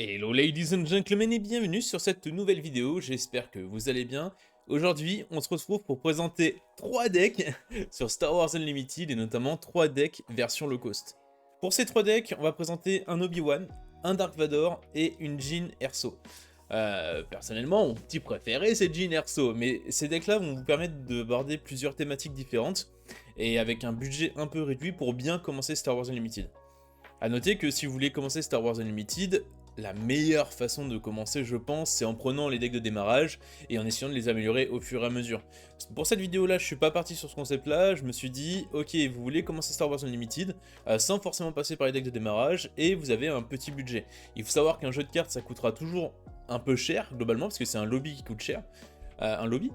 Hello ladies and gentlemen et bienvenue sur cette nouvelle vidéo, j'espère que vous allez bien. Aujourd'hui, on se retrouve pour présenter 3 decks sur Star Wars Unlimited et notamment 3 decks version low cost. Pour ces 3 decks, on va présenter un Obi-Wan, un Dark Vador et une Jyn Erso. Personnellement, mon petit préféré c'est Jyn Erso, mais ces decks-là vont vous permettre de border plusieurs thématiques différentes et avec un budget un peu réduit pour bien commencer Star Wars Unlimited. A noter que si vous voulez commencer Star Wars Unlimited, la meilleure façon de commencer, je pense, c'est en prenant les decks de démarrage et en essayant de les améliorer au fur et à mesure. Pour cette vidéo-là, je suis pas parti sur ce concept-là, je me suis dit, ok, vous voulez commencer Star Wars Unlimited, sans forcément passer par les decks de démarrage, et vous avez un petit budget. Il faut savoir qu'un jeu de cartes, ça coûtera toujours un peu cher, globalement, parce que c'est un lobby qui coûte cher. Un lobby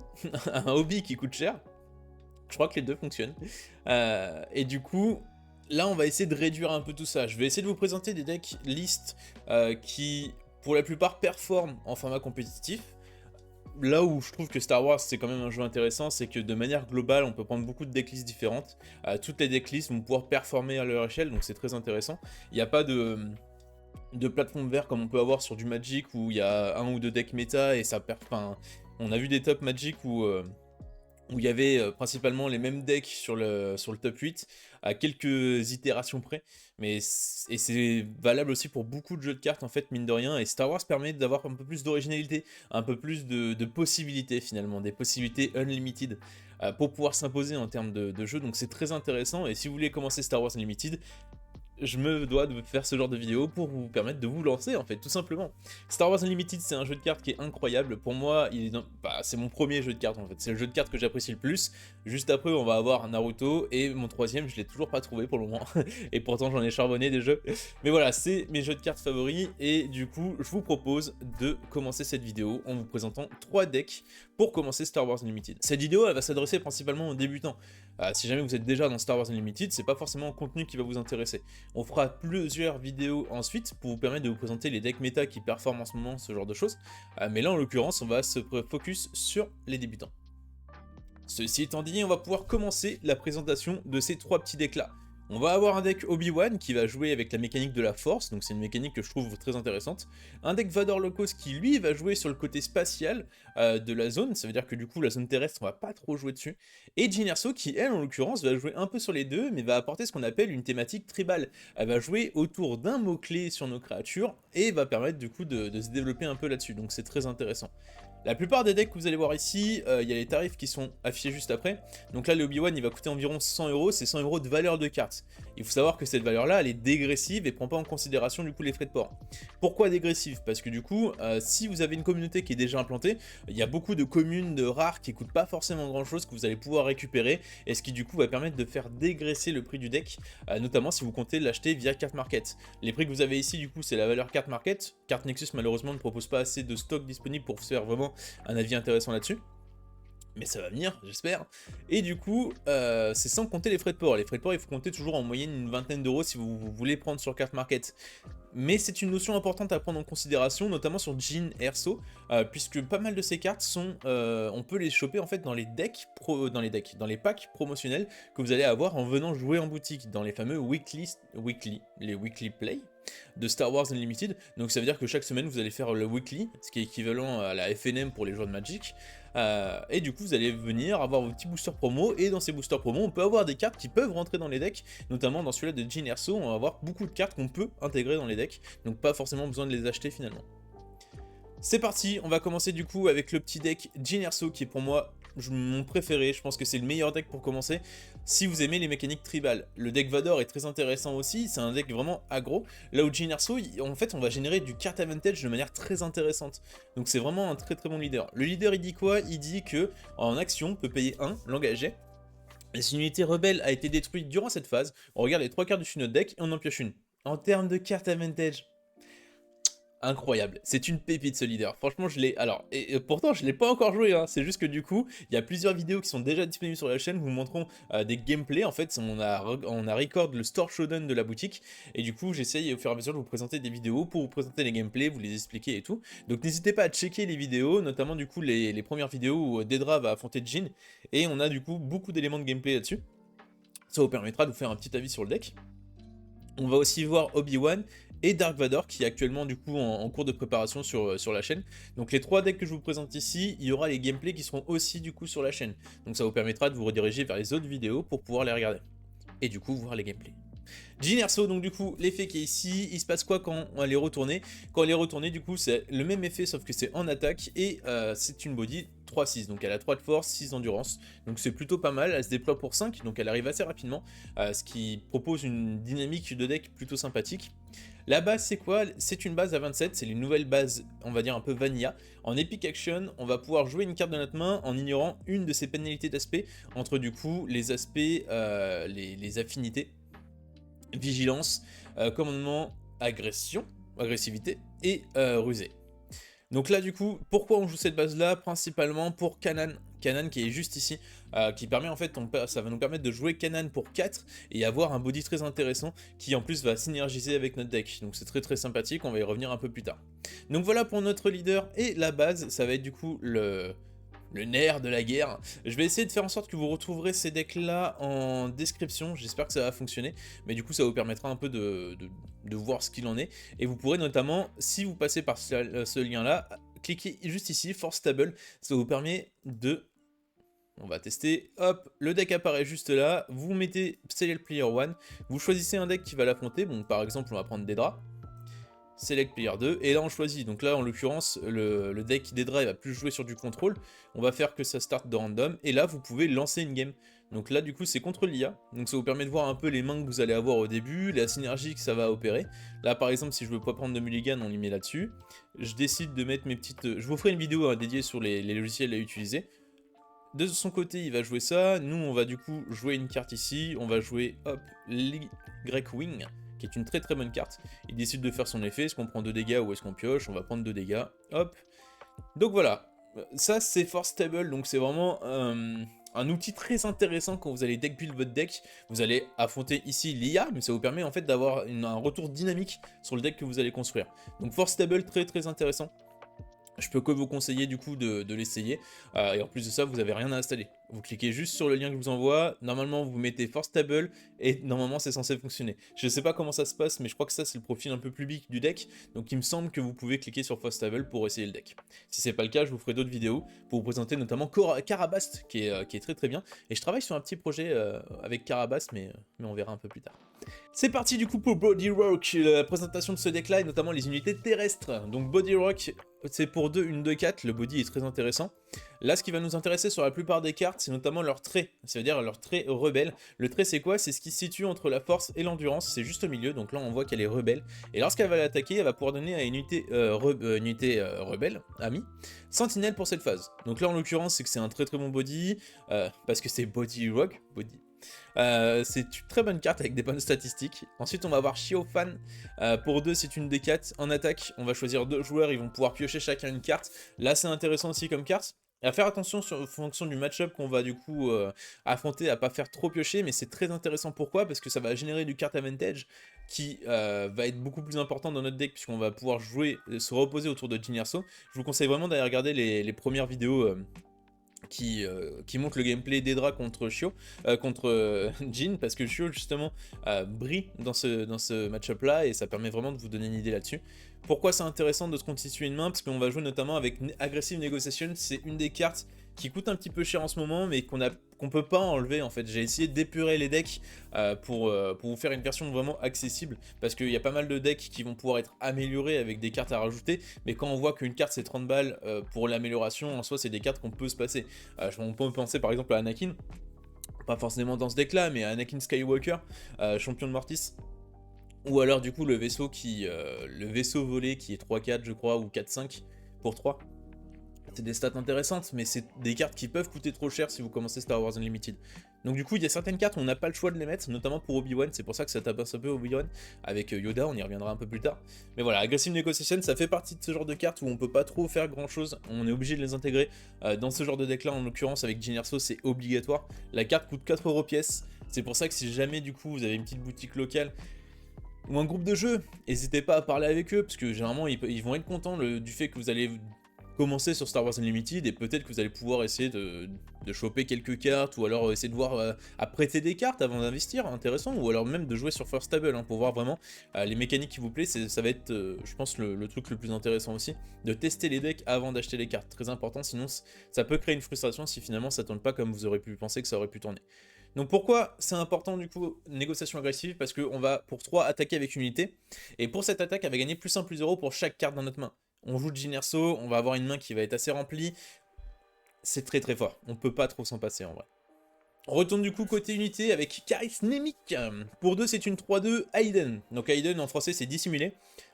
Un hobby qui coûte cher. Je crois que les deux fonctionnent. Et du coup, là, on va essayer de réduire un peu tout ça. Je vais essayer de vous présenter des decks listes qui, pour la plupart, performent en format compétitif. Là où je trouve que Star Wars, c'est quand même un jeu intéressant, c'est que de manière globale, on peut prendre beaucoup de decklists différentes. Toutes les decklists vont pouvoir performer à leur échelle, donc c'est très intéressant. Il n'y a pas de plateforme vert comme on peut avoir sur du Magic, où il y a un ou deux decks méta, et ça perd... Enfin, on a vu des top Magic où il y avait principalement les mêmes decks sur le top 8, à quelques itérations près, et c'est valable aussi pour beaucoup de jeux de cartes en fait, mine de rien, et Star Wars permet d'avoir un peu plus d'originalité, un peu plus de possibilités finalement, des possibilités unlimited, pour pouvoir s'imposer en termes de jeu, donc c'est très intéressant, et si vous voulez commencer Star Wars Unlimited, je me dois de faire ce genre de vidéo pour vous permettre de vous lancer en fait, tout simplement. Star Wars Unlimited, c'est un jeu de cartes qui est incroyable. Pour moi, c'est mon premier jeu de cartes en fait. C'est le jeu de cartes que j'apprécie le plus. Juste après, on va avoir Naruto et mon troisième, je l'ai toujours pas trouvé pour le moment. Et pourtant, j'en ai charbonné des jeux. Mais voilà, c'est mes jeux de cartes favoris. Et du coup, je vous propose de commencer cette vidéo en vous présentant 3 decks pour commencer Star Wars Unlimited. Cette vidéo, elle va s'adresser principalement aux débutants. Si jamais vous êtes déjà dans Star Wars Unlimited, c'est pas forcément un contenu qui va vous intéresser. On fera plusieurs vidéos ensuite pour vous permettre de vous présenter les decks méta qui performent en ce moment, ce genre de choses. Mais là, en l'occurrence, on va se focus sur les débutants. Ceci étant dit, on va pouvoir commencer la présentation de ces 3 petits decks là. On va avoir un deck Obi-Wan qui va jouer avec la mécanique de la force, donc c'est une mécanique que je trouve très intéressante. Un deck Vador Locos qui lui va jouer sur le côté spatial de la zone, ça veut dire que du coup la zone terrestre on va pas trop jouer dessus. Et Jyn Erso qui elle en l'occurrence va jouer un peu sur les deux, mais va apporter ce qu'on appelle une thématique tribale. Elle va jouer autour d'un mot-clé sur nos créatures et va permettre du coup de se développer un peu là-dessus, donc c'est très intéressant. La plupart des decks que vous allez voir ici, il y a les tarifs qui sont affichés juste après. Donc là, le Obi-Wan, il va coûter environ 100€, c'est 100€ de valeur de carte. Il faut savoir que cette valeur-là, elle est dégressive et prend pas en considération du coup les frais de port. Pourquoi dégressive? Parce que du coup, si vous avez une communauté qui est déjà implantée, il y a beaucoup de communes de rares qui coûtent pas forcément grand-chose que vous allez pouvoir récupérer, et ce qui du coup va permettre de faire dégraisser le prix du deck, notamment si vous comptez l'acheter via Card Market. Les prix que vous avez ici, du coup, c'est la valeur Card Market. Carte Nexus, malheureusement, ne propose pas assez de stock disponible pour faire vraiment un avis intéressant là-dessus. Mais ça va venir, j'espère. Et du coup, c'est sans compter les frais de port. Les frais de port, il faut compter toujours en moyenne une vingtaine d'euros si vous voulez prendre sur Card Market. Mais c'est une notion importante à prendre en considération, notamment sur Jyn Erso, puisque pas mal de ces cartes sont, on peut les choper en fait dans les dans les packs promotionnels que vous allez avoir en venant jouer en boutique, dans les fameux les weekly play de Star Wars Unlimited. Donc ça veut dire que chaque semaine vous allez faire le weekly, ce qui est équivalent à la FNM pour les joueurs de Magic, et du coup vous allez venir avoir vos petits boosters promo, et dans ces boosters promo on peut avoir des cartes qui peuvent rentrer dans les decks, notamment dans celui-là de Jyn Erso, on va avoir beaucoup de cartes qu'on peut intégrer dans les decks, donc pas forcément besoin de les acheter finalement. C'est parti, on va commencer du coup avec le petit deck Jyn Erso qui est pour moi mon préféré, je pense que c'est le meilleur deck pour commencer si vous aimez les mécaniques tribales. Le deck Vador est très intéressant aussi, c'est un deck vraiment aggro, là où Jyn Erso, en fait on va générer du card advantage de manière très intéressante, donc c'est vraiment un très très bon leader. Le leader il dit quoi? Il dit que en action on peut payer 1, l'engager, et si une unité rebelle a été détruite durant cette phase, on regarde les 3 cartes dessus notre deck et on en pioche une. En termes de card advantage, incroyable, c'est une pépite ce leader, franchement je l'ai, alors, et pourtant je l'ai pas encore joué, hein. C'est juste que du coup, il y a plusieurs vidéos qui sont déjà disponibles sur la chaîne, vous montrons des gameplays, en fait, on a record le store showdown de la boutique, et du coup j'essaye au fur et à mesure de vous présenter des vidéos pour vous présenter les gameplays, vous les expliquer et tout, donc n'hésitez pas à checker les vidéos, notamment du coup les premières vidéos où Dedra va affronter Jyn, et on a du coup beaucoup d'éléments de gameplay là-dessus, ça vous permettra de vous faire un petit avis sur le deck. On va aussi voir Obi-Wan et Dark Vador qui est actuellement du coup en cours de préparation sur la chaîne. Donc les 3 decks que je vous présente ici, il y aura les gameplays qui seront aussi du coup sur la chaîne. Donc ça vous permettra de vous rediriger vers les autres vidéos pour pouvoir les regarder. Et du coup voir les gameplays. Jyn Erso, donc du coup l'effet qui est ici, il se passe quoi quand elle est retournée? Quand elle est retournée du coup c'est le même effet sauf que c'est en attaque et c'est une body 3-6, donc elle a 3 de force, 6 d'endurance, donc c'est plutôt pas mal, elle se déploie pour 5, donc elle arrive assez rapidement, ce qui propose une dynamique de deck plutôt sympathique. La base c'est quoi? C'est une base à 27, c'est les nouvelles bases, on va dire un peu vanilla. En Epic Action, on va pouvoir jouer une carte de notre main en ignorant une de ses pénalités d'aspect, entre du coup les aspects, les affinités, vigilance, commandement, agressivité et rusée. Donc là du coup, pourquoi on joue cette base là? Principalement pour Kanan qui est juste ici, qui permet en fait, ça va nous permettre de jouer Kanan pour 4 et avoir un body très intéressant qui en plus va synergiser avec notre deck. Donc c'est très sympathique, on va y revenir un peu plus tard. Donc voilà pour notre leader et la base, ça va être du coup le nerf de la guerre. Je vais essayer de faire en sorte que vous retrouverez ces decks là en description, j'espère que ça va fonctionner, mais du coup ça vous permettra un peu de voir ce qu'il en est, et vous pourrez notamment, si vous passez par ce lien là, cliquez juste ici, Force Table, ça vous permet de... On va tester, hop, le deck apparaît juste là, vous mettez Select Player 1, vous choisissez un deck qui va l'affronter, bon par exemple on va prendre Daedra, Select Player 2, et là on choisit, donc là en l'occurrence le deck Daedra il va plus jouer sur du contrôle, on va faire que ça start de random, et là vous pouvez lancer une game. Donc là du coup c'est contre l'IA, donc ça vous permet de voir un peu les mains que vous allez avoir au début, la synergie que ça va opérer. Là par exemple si je veux pas prendre de mulligan, on les met là-dessus, je décide de mettre mes petites... Je vous ferai une vidéo dédiée sur les logiciels à utiliser. De son côté il va jouer ça, nous on va du coup jouer une carte ici, on va jouer hop, l'Y-Wing, qui est une très bonne carte. Il décide de faire son effet, est-ce qu'on prend 2 dégâts ou est-ce qu'on pioche? On va prendre 2 dégâts, hop. Donc voilà, ça c'est Force Stable, donc c'est vraiment un outil très intéressant quand vous allez deck build votre deck. Vous allez affronter ici l'IA, mais ça vous permet en fait d'avoir un retour dynamique sur le deck que vous allez construire. Donc Force Stable très intéressant. Je peux que vous conseiller du coup de l'essayer, et en plus de ça vous n'avez rien à installer. Vous cliquez juste sur le lien que je vous envoie, normalement vous mettez Force Table et normalement c'est censé fonctionner. Je ne sais pas comment ça se passe mais je crois que ça c'est le profil un peu public du deck, donc il me semble que vous pouvez cliquer sur Force Table pour essayer le deck. Si c'est pas le cas je vous ferai d'autres vidéos pour vous présenter notamment Karabast qui est très bien, et je travaille sur un petit projet avec Karabast mais on verra un peu plus tard. C'est parti du coup pour Body Rock, la présentation de ce deck là et notamment les unités terrestres. Donc Body Rock c'est pour une 2-4, le body est très intéressant. Là ce qui va nous intéresser sur la plupart des cartes c'est notamment leur trait, c'est-à-dire leur trait rebelle. Le trait c'est quoi? C'est ce qui se situe entre la force et l'endurance, c'est juste au milieu, donc là on voit qu'elle est rebelle. Et lorsqu'elle va l'attaquer elle va pouvoir donner à une unité, rebelle, amie, sentinelle pour cette phase. Donc là en l'occurrence c'est que c'est un très bon body, parce que c'est Body Rock, c'est une très bonne carte avec des bonnes statistiques. Ensuite on va avoir Shiofan, pour 2 c'est une D4, en attaque on va choisir 2 joueurs, ils vont pouvoir piocher chacun une carte. Là c'est intéressant aussi comme carte. À faire attention en fonction du match-up qu'on va du coup affronter, à pas faire trop piocher, mais c'est très intéressant. Pourquoi? Parce que ça va générer du card advantage qui va être beaucoup plus important dans notre deck, puisqu'on va pouvoir jouer, se reposer autour de Jyn Erso. Je vous conseille vraiment d'aller regarder les premières vidéos qui montre le gameplay d'Edra contre Jyn, parce que Shio justement brille dans ce match-up là, et ça permet vraiment de vous donner une idée là-dessus. Pourquoi c'est intéressant de se constituer une main? Parce qu'on va jouer notamment avec Aggressive Negotiation, c'est une des cartes qui coûte un petit peu cher en ce moment, mais qu'on peut pas enlever en fait. J'ai essayé d'épurer les decks pour vous faire une version vraiment accessible, parce qu'il y a pas mal de decks qui vont pouvoir être améliorés avec des cartes à rajouter, mais quand on voit qu'une carte c'est 30 balles pour l'amélioration, en soi c'est des cartes qu'on peut se passer. On peut penser par exemple à Anakin, pas forcément dans ce deck là, mais à Anakin Skywalker, champion de Mortis. Ou alors du coup le vaisseau volé qui est 3-4 je crois, ou 4-5 pour 3. C'est des stats intéressantes, mais c'est des cartes qui peuvent coûter trop cher si vous commencez Star Wars Unlimited. Donc du coup, il y a certaines cartes où on n'a pas le choix de les mettre, notamment pour Obi-Wan, c'est pour ça que ça tabasse un peu Obi-Wan, avec Yoda, on y reviendra un peu plus tard. Mais voilà, Aggressive Negotiation, ça fait partie de ce genre de cartes où on peut pas trop faire grand chose, on est obligé de les intégrer dans ce genre de deck là, en l'occurrence avec Jyn Erso, c'est obligatoire. La carte coûte 4 € pièce, c'est pour ça que si jamais du coup vous avez une petite boutique locale, ou un groupe de jeu, n'hésitez pas à parler avec eux, parce que généralement ils vont être contents du fait que vous allez commencer sur Star Wars Unlimited et peut-être que vous allez pouvoir essayer de choper quelques cartes ou alors essayer de voir à prêter des cartes avant d'investir, intéressant, ou alors même de jouer sur First Table pour voir vraiment les mécaniques qui vous plaisent. Ça va être, je pense, le truc le plus intéressant aussi, de tester les decks avant d'acheter les cartes. Très important, sinon ça peut créer une frustration si finalement ça tourne pas comme vous aurez pu penser que ça aurait pu tourner. Donc pourquoi c'est important du coup, négociation agressive? Parce qu'on va pour 3 attaquer avec une unité, et pour cette attaque elle va gagner +1 +0 pour chaque carte dans notre main. On joue de Jyn Erso, on va avoir une main qui va être assez remplie, c'est très très fort, on peut pas trop s'en passer en vrai. On retourne du coup côté unité avec Karis Nemik. Pour 2 c'est une 3-2 Hayden, donc Hayden en français c'est dissimuler.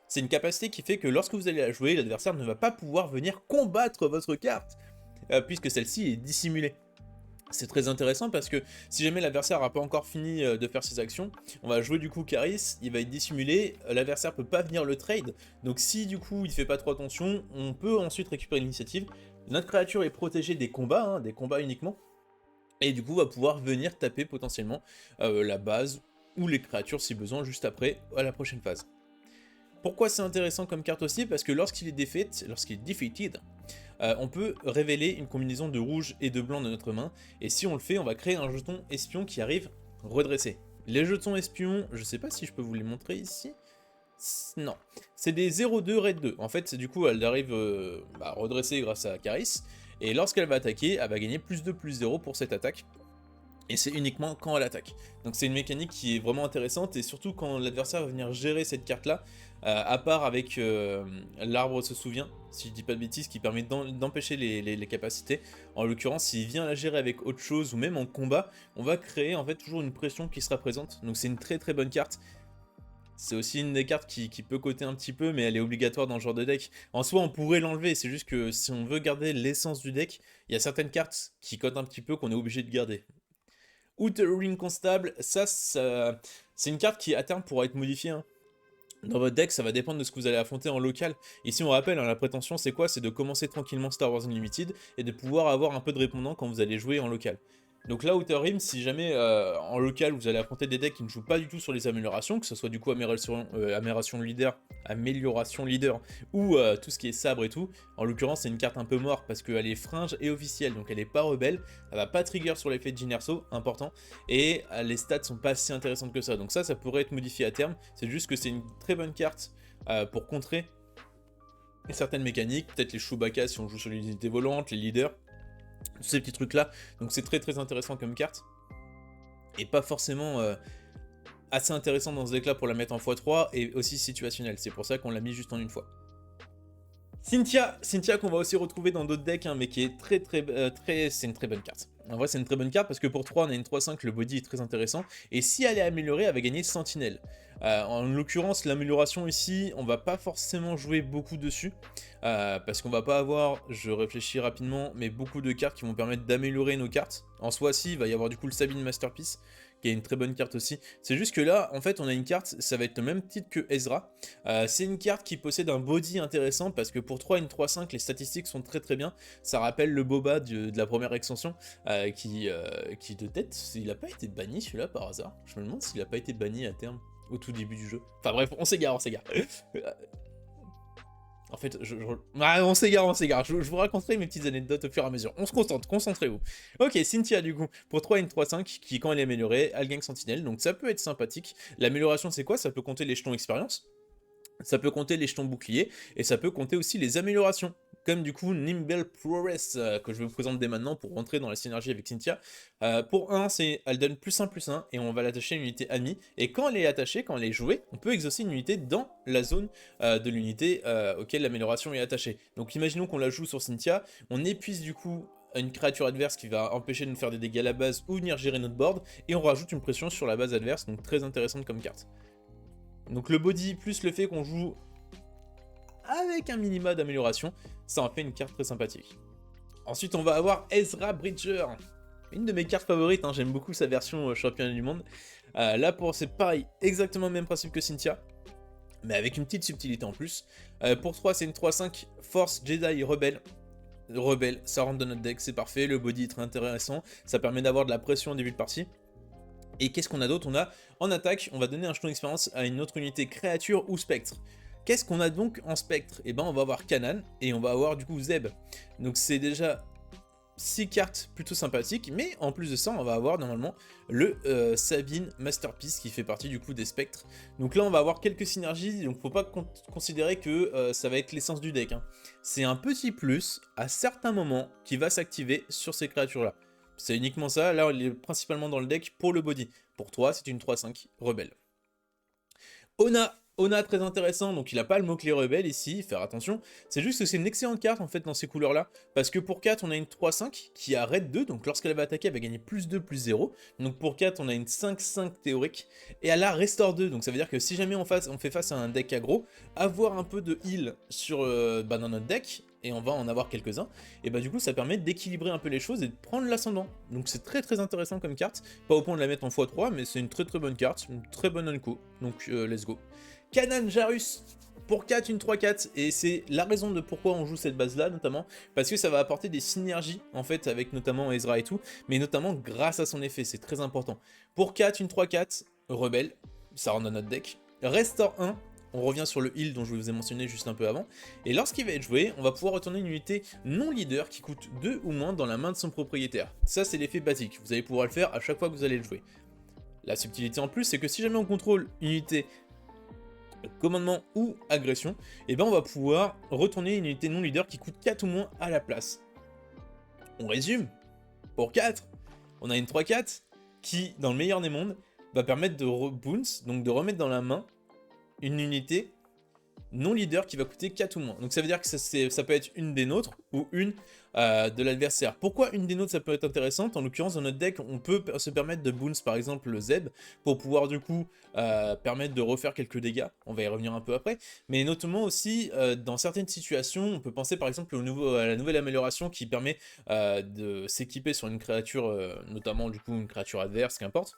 C'est une capacité qui fait que lorsque vous allez la jouer, l'adversaire ne va pas pouvoir venir combattre votre carte, puisque celle-ci est dissimulée. C'est très intéressant parce que si jamais l'adversaire n'a pas encore fini de faire ses actions, on va jouer du coup Karis, il va être dissimulé, l'adversaire peut pas venir le trade, donc si du coup il fait pas trop attention, on peut ensuite récupérer l'initiative. Notre créature est protégée des combats uniquement, et du coup va pouvoir venir taper potentiellement la base ou les créatures si besoin juste après à la prochaine phase. Pourquoi c'est intéressant comme carte aussi? Parce que lorsqu'il est defeated, on peut révéler une combinaison de rouge et de blanc de notre main, et si on le fait, on va créer un jeton espion qui arrive redressé. Les jetons espions, je sais pas si je peux vous les montrer ici. Non, c'est des 0-2 raid 2. En fait, du coup, elle arrive redressée grâce à Karis, et lorsqu'elle va attaquer, elle va gagner +2 +0 pour cette attaque. Et c'est uniquement quand elle attaque. Donc c'est une mécanique qui est vraiment intéressante, et surtout quand l'adversaire va venir gérer cette carte là, à part avec l'arbre se souvient, si je dis pas de bêtises, qui permet d'empêcher les capacités. En l'occurrence, s'il vient la gérer avec autre chose, ou même en combat, on va créer en fait toujours une pression qui sera présente. Donc c'est une très très bonne carte. C'est aussi une des cartes qui peut coter un petit peu, mais elle est obligatoire dans ce genre de deck. En soi, on pourrait l'enlever, c'est juste que si on veut garder l'essence du deck, il y a certaines cartes qui cotent un petit peu qu'on est obligé de garder. Outer Ring Constable, ça c'est une carte qui à terme pourra être modifiée. Dans votre deck, ça va dépendre de ce que vous allez affronter en local. Ici, on rappelle, la prétention c'est quoi? C'est de commencer tranquillement Star Wars Unlimited et de pouvoir avoir un peu de répondant quand vous allez jouer en local. Donc là, Outer Rim, si jamais en local vous allez affronter des decks qui ne jouent pas du tout sur les améliorations, que ce soit du coup amélioration leader ou tout ce qui est sabre et tout, en l'occurrence c'est une carte un peu morte parce qu'elle est fringe et officielle, donc elle est pas rebelle, elle va pas trigger sur l'effet de Jyn Erso, important, et les stats sont pas si intéressantes que ça, donc ça pourrait être modifié à terme, c'est juste que c'est une très bonne carte pour contrer certaines mécaniques, peut-être les Chewbacca si on joue sur les unités volantes, les leaders, tous ces petits trucs là, donc c'est très très intéressant comme carte, et pas forcément assez intéressant dans ce deck là pour la mettre en x3, et aussi situationnel, c'est pour ça qu'on l'a mis juste en une fois. Cynthia qu'on va aussi retrouver dans d'autres decks, mais qui est c'est une très bonne carte. En vrai c'est une très bonne carte parce que pour 3 on a une 3-5, le body est très intéressant, et si elle est améliorée, elle va gagner Sentinelle. En l'occurrence l'amélioration ici, on va pas forcément jouer beaucoup dessus, parce qu'on va pas avoir, je réfléchis rapidement, mais beaucoup de cartes qui vont permettre d'améliorer nos cartes. En soi si, il va y avoir du coup le Sabine Masterpiece, qui est une très bonne carte aussi. C'est juste que là, en fait, on a une carte, ça va être le même titre que Ezra. C'est une carte qui possède un body intéressant, parce que pour 3 et une 3-5, les statistiques sont très très bien. Ça rappelle le Boba de la première extension, qui de tête, il a pas été banni celui-là par hasard. Je me demande s'il a pas été banni à terme, au tout début du jeu. Enfin bref, on s'égare. En fait, on s'égare, je vous raconterai mes petites anecdotes au fur et à mesure. On se concentre, concentrez-vous. Ok, Cynthia du coup, pour 3 et une 3-5, qui quand elle est améliorée, elle gagne Sentinelle, donc ça peut être sympathique. L'amélioration c'est quoi? Ça peut compter les jetons expérience, ça peut compter les jetons boucliers, et ça peut compter aussi les améliorations, comme du coup Nimble Progress, que je vais vous présenter dès maintenant pour rentrer dans la synergie avec Cynthia. Pour 1, elle donne +1/+1, et on va l'attacher à une unité amie, et quand elle est attachée, quand elle est jouée, on peut exaucer une unité dans la zone de l'unité auquel l'amélioration est attachée. Donc imaginons qu'on la joue sur Cynthia, on épuise du coup une créature adverse qui va empêcher de nous faire des dégâts à la base ou venir gérer notre board, et on rajoute une pression sur la base adverse, donc très intéressante comme carte. Donc le body plus le fait qu'on joue avec un minima d'amélioration, ça en fait une carte très sympathique. Ensuite on va avoir Ezra Bridger, une de mes cartes favorites, j'aime beaucoup sa version championne du monde. Là c'est pareil, exactement le même principe que Cynthia, mais avec une petite subtilité en plus. Pour 3 c'est une 3-5 Force Jedi Rebelle. Ça rentre dans notre deck, c'est parfait, le body est très intéressant, ça permet d'avoir de la pression au début de partie. Et qu'est-ce qu'on a d'autre? On a, en attaque, on va donner un jeton d'expérience à une autre unité créature ou spectre. Qu'est-ce qu'on a donc en spectre? Et ben on va avoir Kanan et on va avoir du coup Zeb. Donc c'est déjà 6 cartes plutôt sympathiques, mais en plus de ça, on va avoir normalement le Sabine Masterpiece qui fait partie du coup des spectres. Donc là, on va avoir quelques synergies, donc faut pas considérer que ça va être l'essence du deck, hein. C'est un petit plus à certains moments qui va s'activer sur ces créatures-là. C'est uniquement ça, là, il est principalement dans le deck pour le body. Pour toi, c'est une 3-5 rebelle. Ona très intéressant, donc il n'a pas le mot-clé rebelle ici, faire attention. C'est juste que c'est une excellente carte en fait dans ces couleurs-là. Parce que pour 4, on a une 3-5 qui a raid 2, donc lorsqu'elle va attaquer, elle va gagner plus 2, plus 0. Donc pour 4, on a une 5-5 théorique. Et elle a restore 2, donc ça veut dire que si jamais on fait face à un deck aggro, avoir un peu de heal sur, dans notre deck, et on va en avoir quelques-uns, et bah du coup ça permet d'équilibrer un peu les choses et de prendre l'ascendant. Donc c'est très intéressant comme carte, pas au point de la mettre en x3, mais c'est une très bonne carte, une très bonne unco, donc let's go. Kanan Jarus, pour 4, une 3-4, et c'est la raison de pourquoi on joue cette base-là, notamment, parce que ça va apporter des synergies, en fait, avec notamment Ezra et tout, mais notamment grâce à son effet, c'est très important. Pour 4, une 3-4, rebelle, ça rentre dans notre deck. Restore 1, on revient sur le heal dont je vous ai mentionné juste un peu avant, et lorsqu'il va être joué, on va pouvoir retourner une unité non leader qui coûte 2 ou moins dans la main de son propriétaire. Ça, c'est l'effet basique, vous allez pouvoir le faire à chaque fois que vous allez le jouer. La subtilité en plus, c'est que si jamais on contrôle une unité commandement ou agression, et ben on va pouvoir retourner une unité non leader qui coûte 4 ou moins à la place. On résume, pour 4, on a une 3-4 qui, dans le meilleur des mondes, va permettre de bounce, donc de remettre dans la main une unité non leader qui va coûter 4 ou moins. Donc ça veut dire que ça peut être une des nôtres ou une de l'adversaire. Pourquoi une des nôtres ça peut être intéressante? En l'occurrence dans notre deck on peut se permettre de bounce par exemple le Zeb pour pouvoir du coup permettre de refaire quelques dégâts. On va y revenir un peu après. Mais notamment aussi dans certaines situations on peut penser par exemple à la nouvelle amélioration qui permet de s'équiper sur une créature, notamment du coup une créature adverse, qu'importe,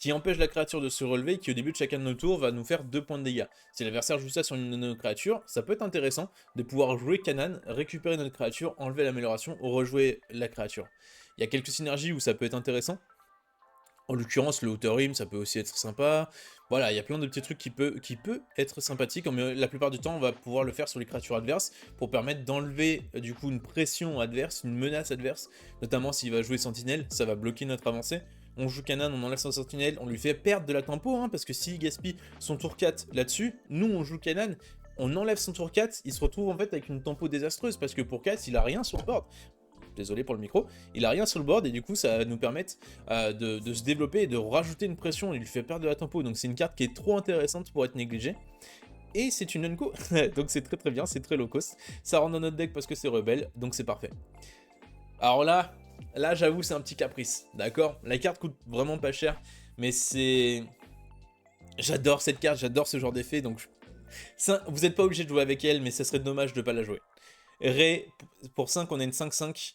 qui empêche la créature de se relever, qui au début de chacun de nos tours va nous faire 2 points de dégâts. Si l'adversaire joue ça sur une de nos créatures, ça peut être intéressant de pouvoir jouer Kanan, récupérer notre créature, enlever l'amélioration ou rejouer la créature. Il y a quelques synergies où ça peut être intéressant. En l'occurrence, le Outer Rim, ça peut aussi être sympa. Voilà, il y a plein de petits trucs qui peut être sympathique, mais la plupart du temps, on va pouvoir le faire sur les créatures adverses pour permettre d'enlever du coup une pression adverse, une menace adverse, notamment s'il va jouer Sentinelle, ça va bloquer notre avancée. On joue Kanan, on enlève son sentinelle, on lui fait perdre de la tempo, hein, parce que s'il gaspille son tour 4 là-dessus, nous on joue Kanan, on enlève son tour 4, il se retrouve en fait avec une tempo désastreuse, parce que pour 4, il a rien sur le board. Désolé pour le micro, il a rien sur le board, et du coup ça va nous permettre de se développer et de rajouter une pression, il lui fait perdre de la tempo, donc c'est une carte qui est trop intéressante pour être négligée. Et c'est une unco, donc c'est très bien, c'est très low cost, ça rentre dans notre deck parce que c'est rebelle, donc c'est parfait. Alors là j'avoue c'est un petit caprice, d'accord? La carte coûte vraiment pas cher, mais c'est... J'adore cette carte, j'adore ce genre d'effet, donc... Vous n'êtes pas obligé de jouer avec elle, mais ça serait dommage de pas la jouer. Ray, pour 5, on a une 5-5,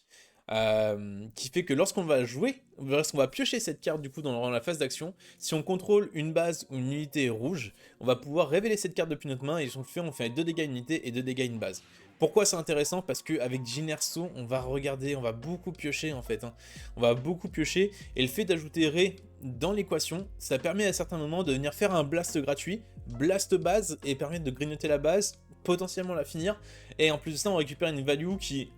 qui fait que lorsqu'on va jouer, lorsqu'on va piocher cette carte du coup dans la phase d'action, si on contrôle une base ou une unité rouge, on va pouvoir révéler cette carte depuis notre main, et on fait 2 dégâts unité et 2 dégâts une base. Pourquoi c'est intéressant? Parce qu'avec Jinerso, on va regarder, on va beaucoup piocher en fait, hein. On va beaucoup piocher, et le fait d'ajouter Ray dans l'équation, ça permet à certains moments de venir faire un blast gratuit, blast base, et permettre de grignoter la base, potentiellement la finir, et en plus de ça on récupère une value qui...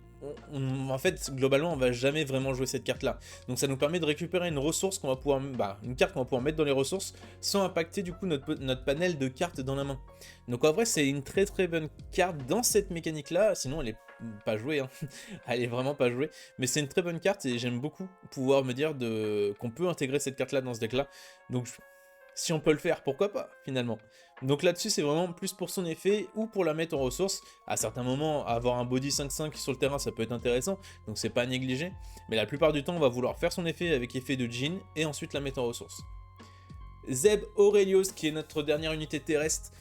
en fait, globalement, on va jamais vraiment jouer cette carte-là. Donc ça nous permet de récupérer une ressource qu'on va pouvoir... une carte qu'on va pouvoir mettre dans les ressources sans impacter du coup notre panel de cartes dans la main. Donc en vrai, c'est une très bonne carte dans cette mécanique-là, sinon elle est pas jouée, hein. Elle est vraiment pas jouée. Mais c'est une très bonne carte et j'aime beaucoup pouvoir me dire qu'on peut intégrer cette carte-là dans ce deck-là. Donc si on peut le faire, pourquoi pas, finalement. Donc là-dessus, c'est vraiment plus pour son effet ou pour la mettre en ressources. À certains moments, avoir un body 5-5 sur le terrain, ça peut être intéressant, donc c'est pas à négliger. Mais la plupart du temps, on va vouloir faire son effet avec effet de Jhin et ensuite la mettre en ressources. Zeb Aurelios, qui est notre dernière unité terrestre.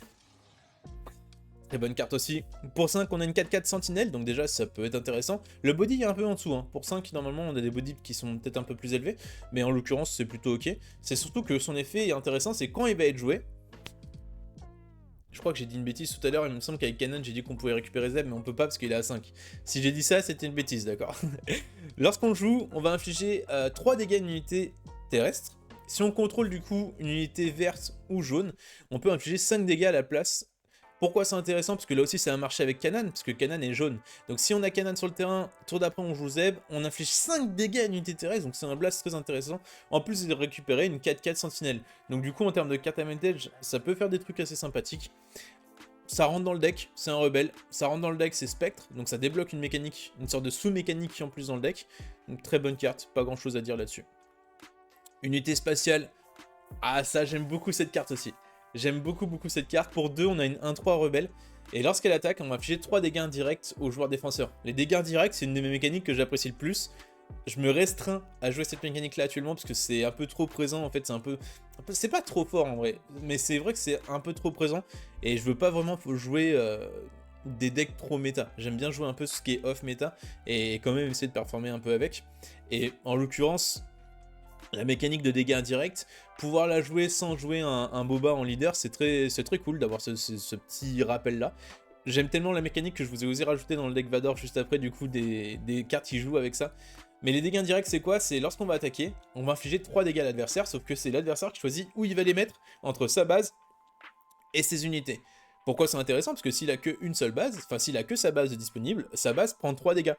Très bonne carte aussi. Pour 5, on a une 4-4 sentinelle, donc déjà ça peut être intéressant. Le body est un peu en dessous, hein. Pour 5, normalement on a des bodies qui sont peut-être un peu plus élevés, mais en l'occurrence c'est plutôt ok. C'est surtout que son effet est intéressant, c'est quand il va être joué. Je crois que j'ai dit une bêtise tout à l'heure, il me semble qu'avec Kanan j'ai dit qu'on pouvait récupérer Zeb, mais on peut pas parce qu'il est à 5. Si j'ai dit ça, c'était une bêtise, d'accord. Lorsqu'on joue, on va infliger 3 dégâts d'une unité terrestre. Si on contrôle du coup une unité verte ou jaune, on peut infliger 5 dégâts à la place Pourquoi c'est intéressant? Parce que là aussi c'est un marché avec Kanan, parce que Kanan est jaune. Donc si on a Kanan sur le terrain, tour d'après on joue Zeb, on inflige 5 dégâts à une unité terrestre, donc c'est un blast très intéressant. En plus de récupérer une 4-4 sentinelle. Donc du coup en termes de carte advantage, ça peut faire des trucs assez sympathiques. Ça rentre dans le deck, c'est un rebelle. Ça rentre dans le deck, c'est Spectre, donc ça débloque une mécanique, une sorte de sous-mécanique en plus dans le deck. Donc très bonne carte, pas grand chose à dire là-dessus. Unité spatiale, ah ça j'aime beaucoup cette carte aussi. J'aime beaucoup cette carte. Pour 2, on a une 1-3 rebelle. Et lorsqu'elle attaque, on va afficher 3 dégâts indirects aux joueurs défenseurs. Les dégâts indirects, c'est une de mes mécaniques que j'apprécie le plus. Je me restreins à jouer cette mécanique là actuellement parce que c'est un peu trop présent en fait, c'est pas trop fort en vrai, mais c'est vrai que c'est un peu trop présent et je veux pas vraiment jouer des decks trop méta. J'aime bien jouer un peu ce qui est off méta et quand même essayer de performer un peu avec. Et en l'occurrence, la mécanique de dégâts indirects, pouvoir la jouer sans jouer un boba en leader, c'est très cool d'avoir ce petit rappel là. J'aime tellement la mécanique que je vous ai osé rajouter dans le deck Vador juste après du coup des cartes qui jouent avec ça. Mais les dégâts indirects c'est quoi? C'est lorsqu'on va attaquer, on va infliger 3 dégâts à l'adversaire, sauf que c'est l'adversaire qui choisit où il va les mettre entre sa base et ses unités. Pourquoi c'est intéressant? Parce que s'il a qu'une seule base, enfin s'il a que sa base disponible, sa base prend 3 dégâts.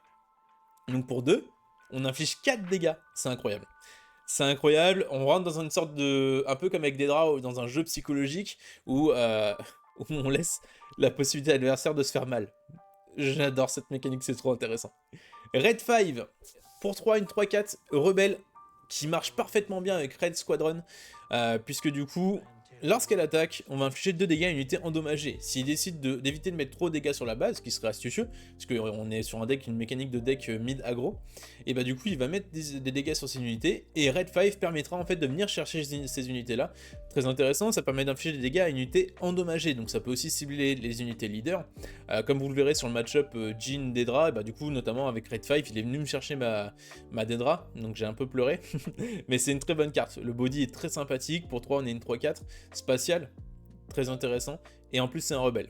Donc pour 2, on inflige 4 dégâts, c'est incroyable. C'est incroyable, on rentre dans une sorte de... un peu comme avec des draws, dans un jeu psychologique où, où on laisse la possibilité à l'adversaire de se faire mal. J'adore cette mécanique, c'est trop intéressant. Red 5, pour 3, une 3-4 rebelle qui marche parfaitement bien avec Red Squadron, puisque du coup, lorsqu'elle attaque, on va infliger 2 dégâts à une unité endommagée. S'il décide d'éviter de mettre trop de dégâts sur la base, ce qui serait astucieux, parce qu'on est sur un deck, une mécanique de deck mid aggro, et bah du coup il va mettre des dégâts sur ses unités, et Red 5 permettra en fait de venir chercher ces unités là. Très intéressant, ça permet d'infliger des dégâts à une unité endommagée, donc ça peut aussi cibler les unités leaders. Comme vous le verrez sur le match-up Jhin Dedra, et bah du coup notamment avec Red 5, il est venu me chercher ma Dedra, donc j'ai un peu pleuré, mais c'est une très bonne carte. Le body est très sympathique, pour 3 on est une 3-4, spatial, très intéressant, et en plus c'est un rebelle.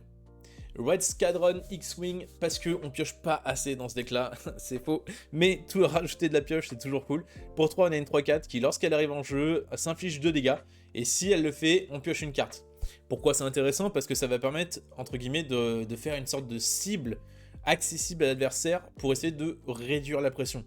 Red Squadron X-Wing, parce qu'on pioche pas assez dans ce deck là, c'est faux, mais tout rajouter de la pioche c'est toujours cool. Pour 3 on a une 3-4 qui lorsqu'elle arrive en jeu s'inflige 2 dégâts, et si elle le fait, on pioche une carte. Pourquoi c'est intéressant? Parce que ça va permettre, entre guillemets, de faire une sorte de cible accessible à l'adversaire pour essayer de réduire la pression.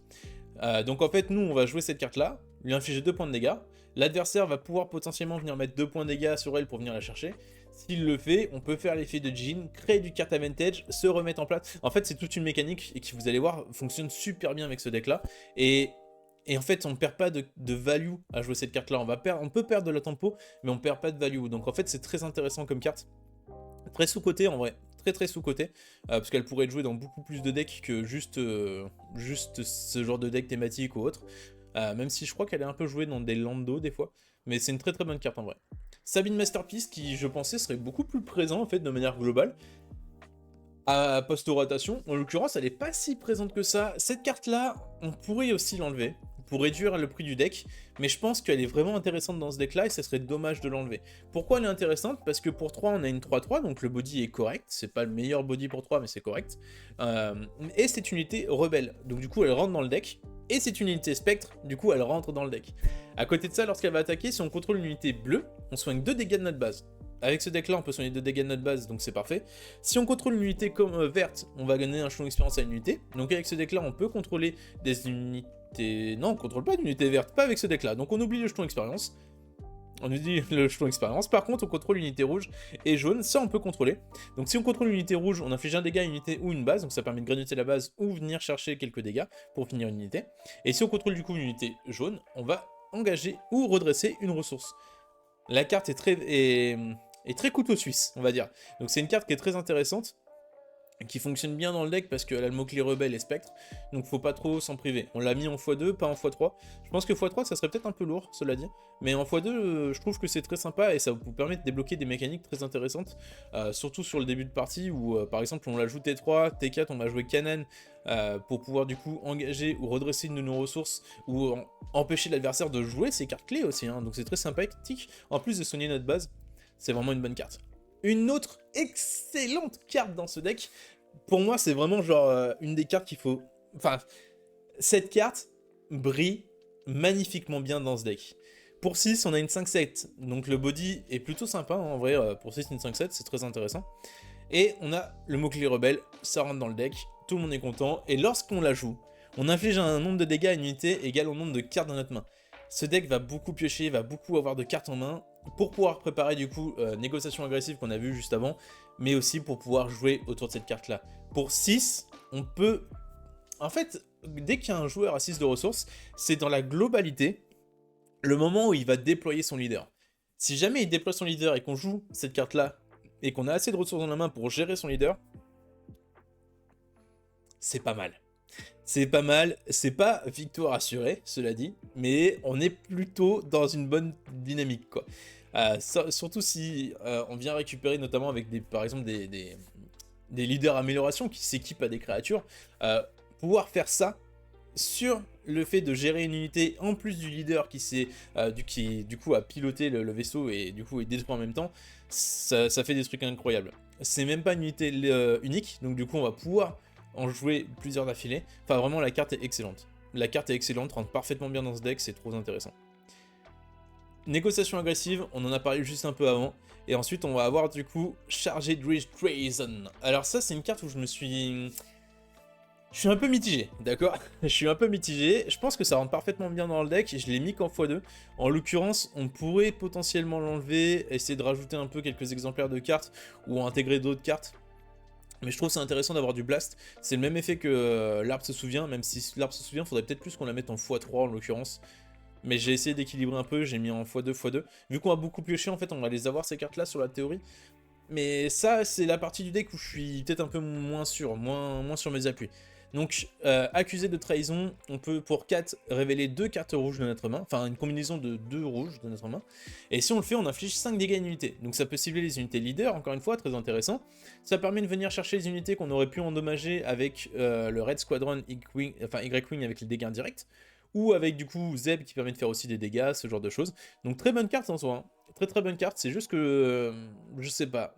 Donc en fait, nous on va jouer cette carte là, lui infliger 2 points de dégâts, l'adversaire va pouvoir potentiellement venir mettre 2 points de dégâts sur elle pour venir la chercher. S'il le fait, on peut faire l'effet de Jhin, créer du carte advantage, se remettre en place. En fait, c'est toute une mécanique et qui, vous allez voir, fonctionne super bien avec ce deck-là. Et en fait, on ne perd pas de value à jouer cette carte-là. On peut perdre de la tempo, mais on ne perd pas de value. Donc en fait, c'est très intéressant comme carte. Très sous-côté en vrai. Très sous-côté. Parce qu'elle pourrait être jouée dans beaucoup plus de decks que juste ce genre de deck thématique ou autre. Même si je crois qu'elle est un peu jouée dans des Lando des fois. Mais c'est une très bonne carte en vrai. Sabine Masterpiece qui je pensais serait beaucoup plus présent en fait de manière globale. À post-rotation, en l'occurrence elle est pas si présente que ça. Cette carte là, on pourrait aussi l'enlever pour réduire le prix du deck, mais je pense qu'elle est vraiment intéressante dans ce deck là et ça serait dommage de l'enlever. Pourquoi elle est intéressante? Parce que pour 3 on a une 3-3, donc le body est correct, c'est pas le meilleur body pour 3 mais c'est correct. Et c'est une unité rebelle, donc du coup elle rentre dans le deck, et c'est une unité spectre, du coup elle rentre dans le deck. À côté de ça, lorsqu'elle va attaquer, si on contrôle une unité bleue, on soigne 2 dégâts de notre base. Avec ce deck là on peut soigner 2 dégâts de notre base, donc c'est parfait. Si on contrôle une unité comme verte, on va gagner un jeton d'expérience à une unité. Donc avec ce deck là on peut contrôler des unités... Non, on contrôle pas d'unité verte, pas avec ce deck là. Donc on oublie le jeton expérience. On oublie le jeton expérience. Par contre on contrôle une unité rouge et jaune, ça on peut contrôler. Donc si on contrôle une unité rouge, on inflige un dégât à une unité ou une base. Donc ça permet de grignoter la base ou venir chercher quelques dégâts pour finir une unité. Et si on contrôle du coup une unité jaune, on va engager ou redresser une ressource. La carte est très couteau suisse, on va dire. Donc c'est une carte qui est très intéressante, qui fonctionne bien dans le deck parce qu'elle a le mot-clé rebelle et spectre, donc faut pas trop s'en priver. On l'a mis en x2, pas en x3. Je pense que x3 ça serait peut-être un peu lourd, cela dit, mais en x2 je trouve que c'est très sympa et ça vous permet de débloquer des mécaniques très intéressantes, surtout sur le début de partie où par exemple on l'a joué T3, T4 on va jouer Kanan pour pouvoir du coup engager ou redresser une de nos ressources ou empêcher l'adversaire de jouer ses cartes clés aussi, hein. Donc c'est très sympathique, en plus de soigner notre base, c'est vraiment une bonne carte. Une autre excellente carte dans ce deck, pour moi c'est vraiment genre une des cartes qu'il faut... Enfin, cette carte brille magnifiquement bien dans ce deck. Pour 6 on a une 5-7, donc le body est plutôt sympa, hein, en vrai, pour 6 une 5-7 c'est très intéressant. Et on a le mot-clé rebelle, ça rentre dans le deck, tout le monde est content, et lorsqu'on la joue, on inflige un nombre de dégâts à une unité égal au nombre de cartes dans notre main. Ce deck va beaucoup piocher, va beaucoup avoir de cartes en main, pour pouvoir préparer du coup négociation agressive qu'on a vu juste avant, mais aussi pour pouvoir jouer autour de cette carte-là. Pour 6, on peut... En fait, dès qu'il y a un joueur à 6 de ressources, c'est dans la globalité le moment où il va déployer son leader. Si jamais il déploie son leader et qu'on joue cette carte-là, et qu'on a assez de ressources dans la main pour gérer son leader, c'est pas mal. C'est pas mal, c'est pas victoire assurée, cela dit, mais on est plutôt dans une bonne dynamique, quoi. Surtout si on vient récupérer notamment avec par exemple des leaders amélioration qui s'équipent à des créatures, pouvoir faire ça sur le fait de gérer une unité en plus du leader qui du coup a piloté le vaisseau et du coup est détruit en même temps, ça fait des trucs incroyables. C'est même pas une unité unique, donc du coup on va pouvoir en jouer plusieurs d'affilée. Enfin vraiment la carte est excellente. La carte est excellente, rentre parfaitement bien dans ce deck, c'est trop intéressant. Négociation agressive, on en a parlé juste un peu avant. Et ensuite on va avoir du coup Chargé Dredge Treason. Alors ça c'est une carte où je suis un peu mitigé, d'accord. Je suis un peu mitigé, je pense que ça rentre parfaitement bien dans le deck, je l'ai mis qu'en x2. En l'occurrence, on pourrait potentiellement l'enlever, essayer de rajouter un peu quelques exemplaires de cartes, ou intégrer d'autres cartes. Mais je trouve ça intéressant d'avoir du blast, c'est le même effet que l'arbre se souvient, même si l'arbre se souvient, faudrait peut-être plus qu'on la mette en x3 en l'occurrence. Mais j'ai essayé d'équilibrer un peu, j'ai mis en x2, x2. Vu qu'on va beaucoup piocher, en fait, on va les avoir ces cartes-là sur la théorie. Mais ça, c'est la partie du deck où je suis peut-être un peu moins sûr, moins sur mes appuis. Donc, accusé de trahison, on peut pour 4 révéler 2 cartes rouges de notre main, enfin une combinaison de 2 rouges de notre main. Et si on le fait, on inflige 5 dégâts à une unité. Donc ça peut cibler les unités leaders, encore une fois, très intéressant. Ça permet de venir chercher les unités qu'on aurait pu endommager avec le Red Squadron Y-Wing avec les dégâts indirects. Ou avec du coup Zeb qui permet de faire aussi des dégâts, ce genre de choses. Donc très bonne carte en soi, hein. Très bonne carte, c'est juste que je sais pas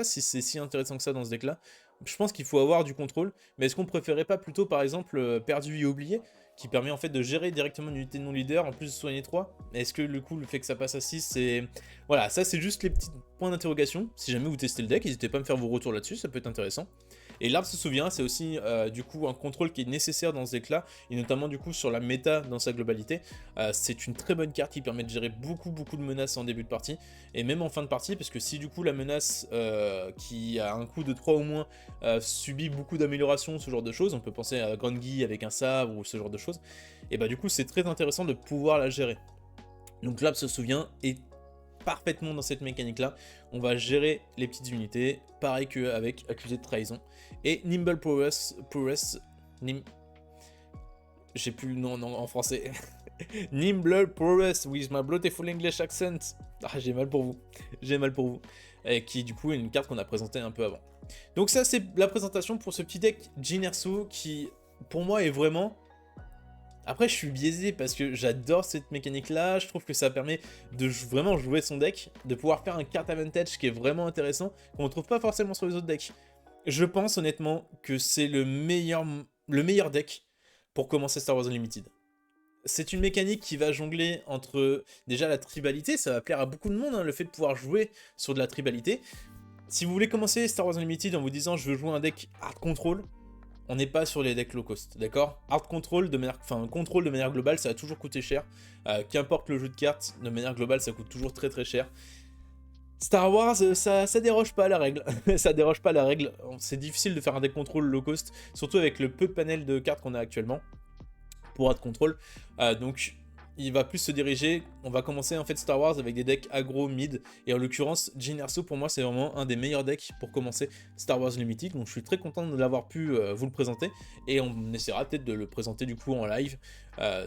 si c'est si intéressant que ça dans ce deck là. Je pense qu'il faut avoir du contrôle, mais est-ce qu'on préférait pas plutôt par exemple perdu et oublié, qui permet en fait de gérer directement une unité non leader en plus de soigner 3. Est-ce que le coup le fait que ça passe à 6 c'est... Voilà, ça c'est juste les petits points d'interrogation. Si jamais vous testez le deck, n'hésitez pas à me faire vos retours là-dessus, ça peut être intéressant. Et l'arbre se souvient, c'est aussi du coup un contrôle qui est nécessaire dans ce deck là, et notamment du coup sur la méta dans sa globalité. C'est une très bonne carte qui permet de gérer beaucoup de menaces en début de partie, et même en fin de partie, parce que si du coup la menace qui a un coût de 3 ou moins subit beaucoup d'améliorations, ce genre de choses, on peut penser à Grand Guy avec un sabre ou ce genre de choses, et bah du coup c'est très intéressant de pouvoir la gérer. Donc l'arbre se souvient, et parfaitement dans cette mécanique là, on va gérer les petites unités, pareil qu'avec accusé de trahison. Et Nimble Prowess, j'ai plus le nom en français. Nimble Prowess with my beautiful English accent. Ah, j'ai mal pour vous, j'ai mal pour vous. Et qui du coup est une carte qu'on a présentée un peu avant. Donc ça c'est la présentation pour ce petit deck Jyn Erso qui pour moi est vraiment... Après, je suis biaisé parce que j'adore cette mécanique-là, je trouve que ça permet de vraiment jouer son deck, de pouvoir faire un card advantage qui est vraiment intéressant, qu'on ne trouve pas forcément sur les autres decks. Je pense honnêtement que c'est le meilleur deck pour commencer Star Wars Unlimited. C'est une mécanique qui va jongler entre déjà la tribalité, ça va plaire à beaucoup de monde, hein, le fait de pouvoir jouer sur de la tribalité. Si vous voulez commencer Star Wars Unlimited en vous disant je veux jouer un deck hard control, on n'est pas sur les decks low cost, d'accord? Hard control contrôle de manière globale, ça a toujours coûté cher. Qu'importe le jeu de cartes, de manière globale, ça coûte toujours très cher. Star Wars, ça déroge pas à la règle. Ça déroge pas à la règle. C'est difficile de faire un deck control low cost, surtout avec le peu de panel de cartes qu'on a actuellement pour hard control. Donc il va plus se diriger, on va commencer en fait Star Wars avec des decks aggro mid, et en l'occurrence Jyn Erso pour moi c'est vraiment un des meilleurs decks pour commencer Star Wars Unlimited, donc je suis très content de l'avoir pu vous le présenter, et on essaiera peut-être de le présenter du coup en live,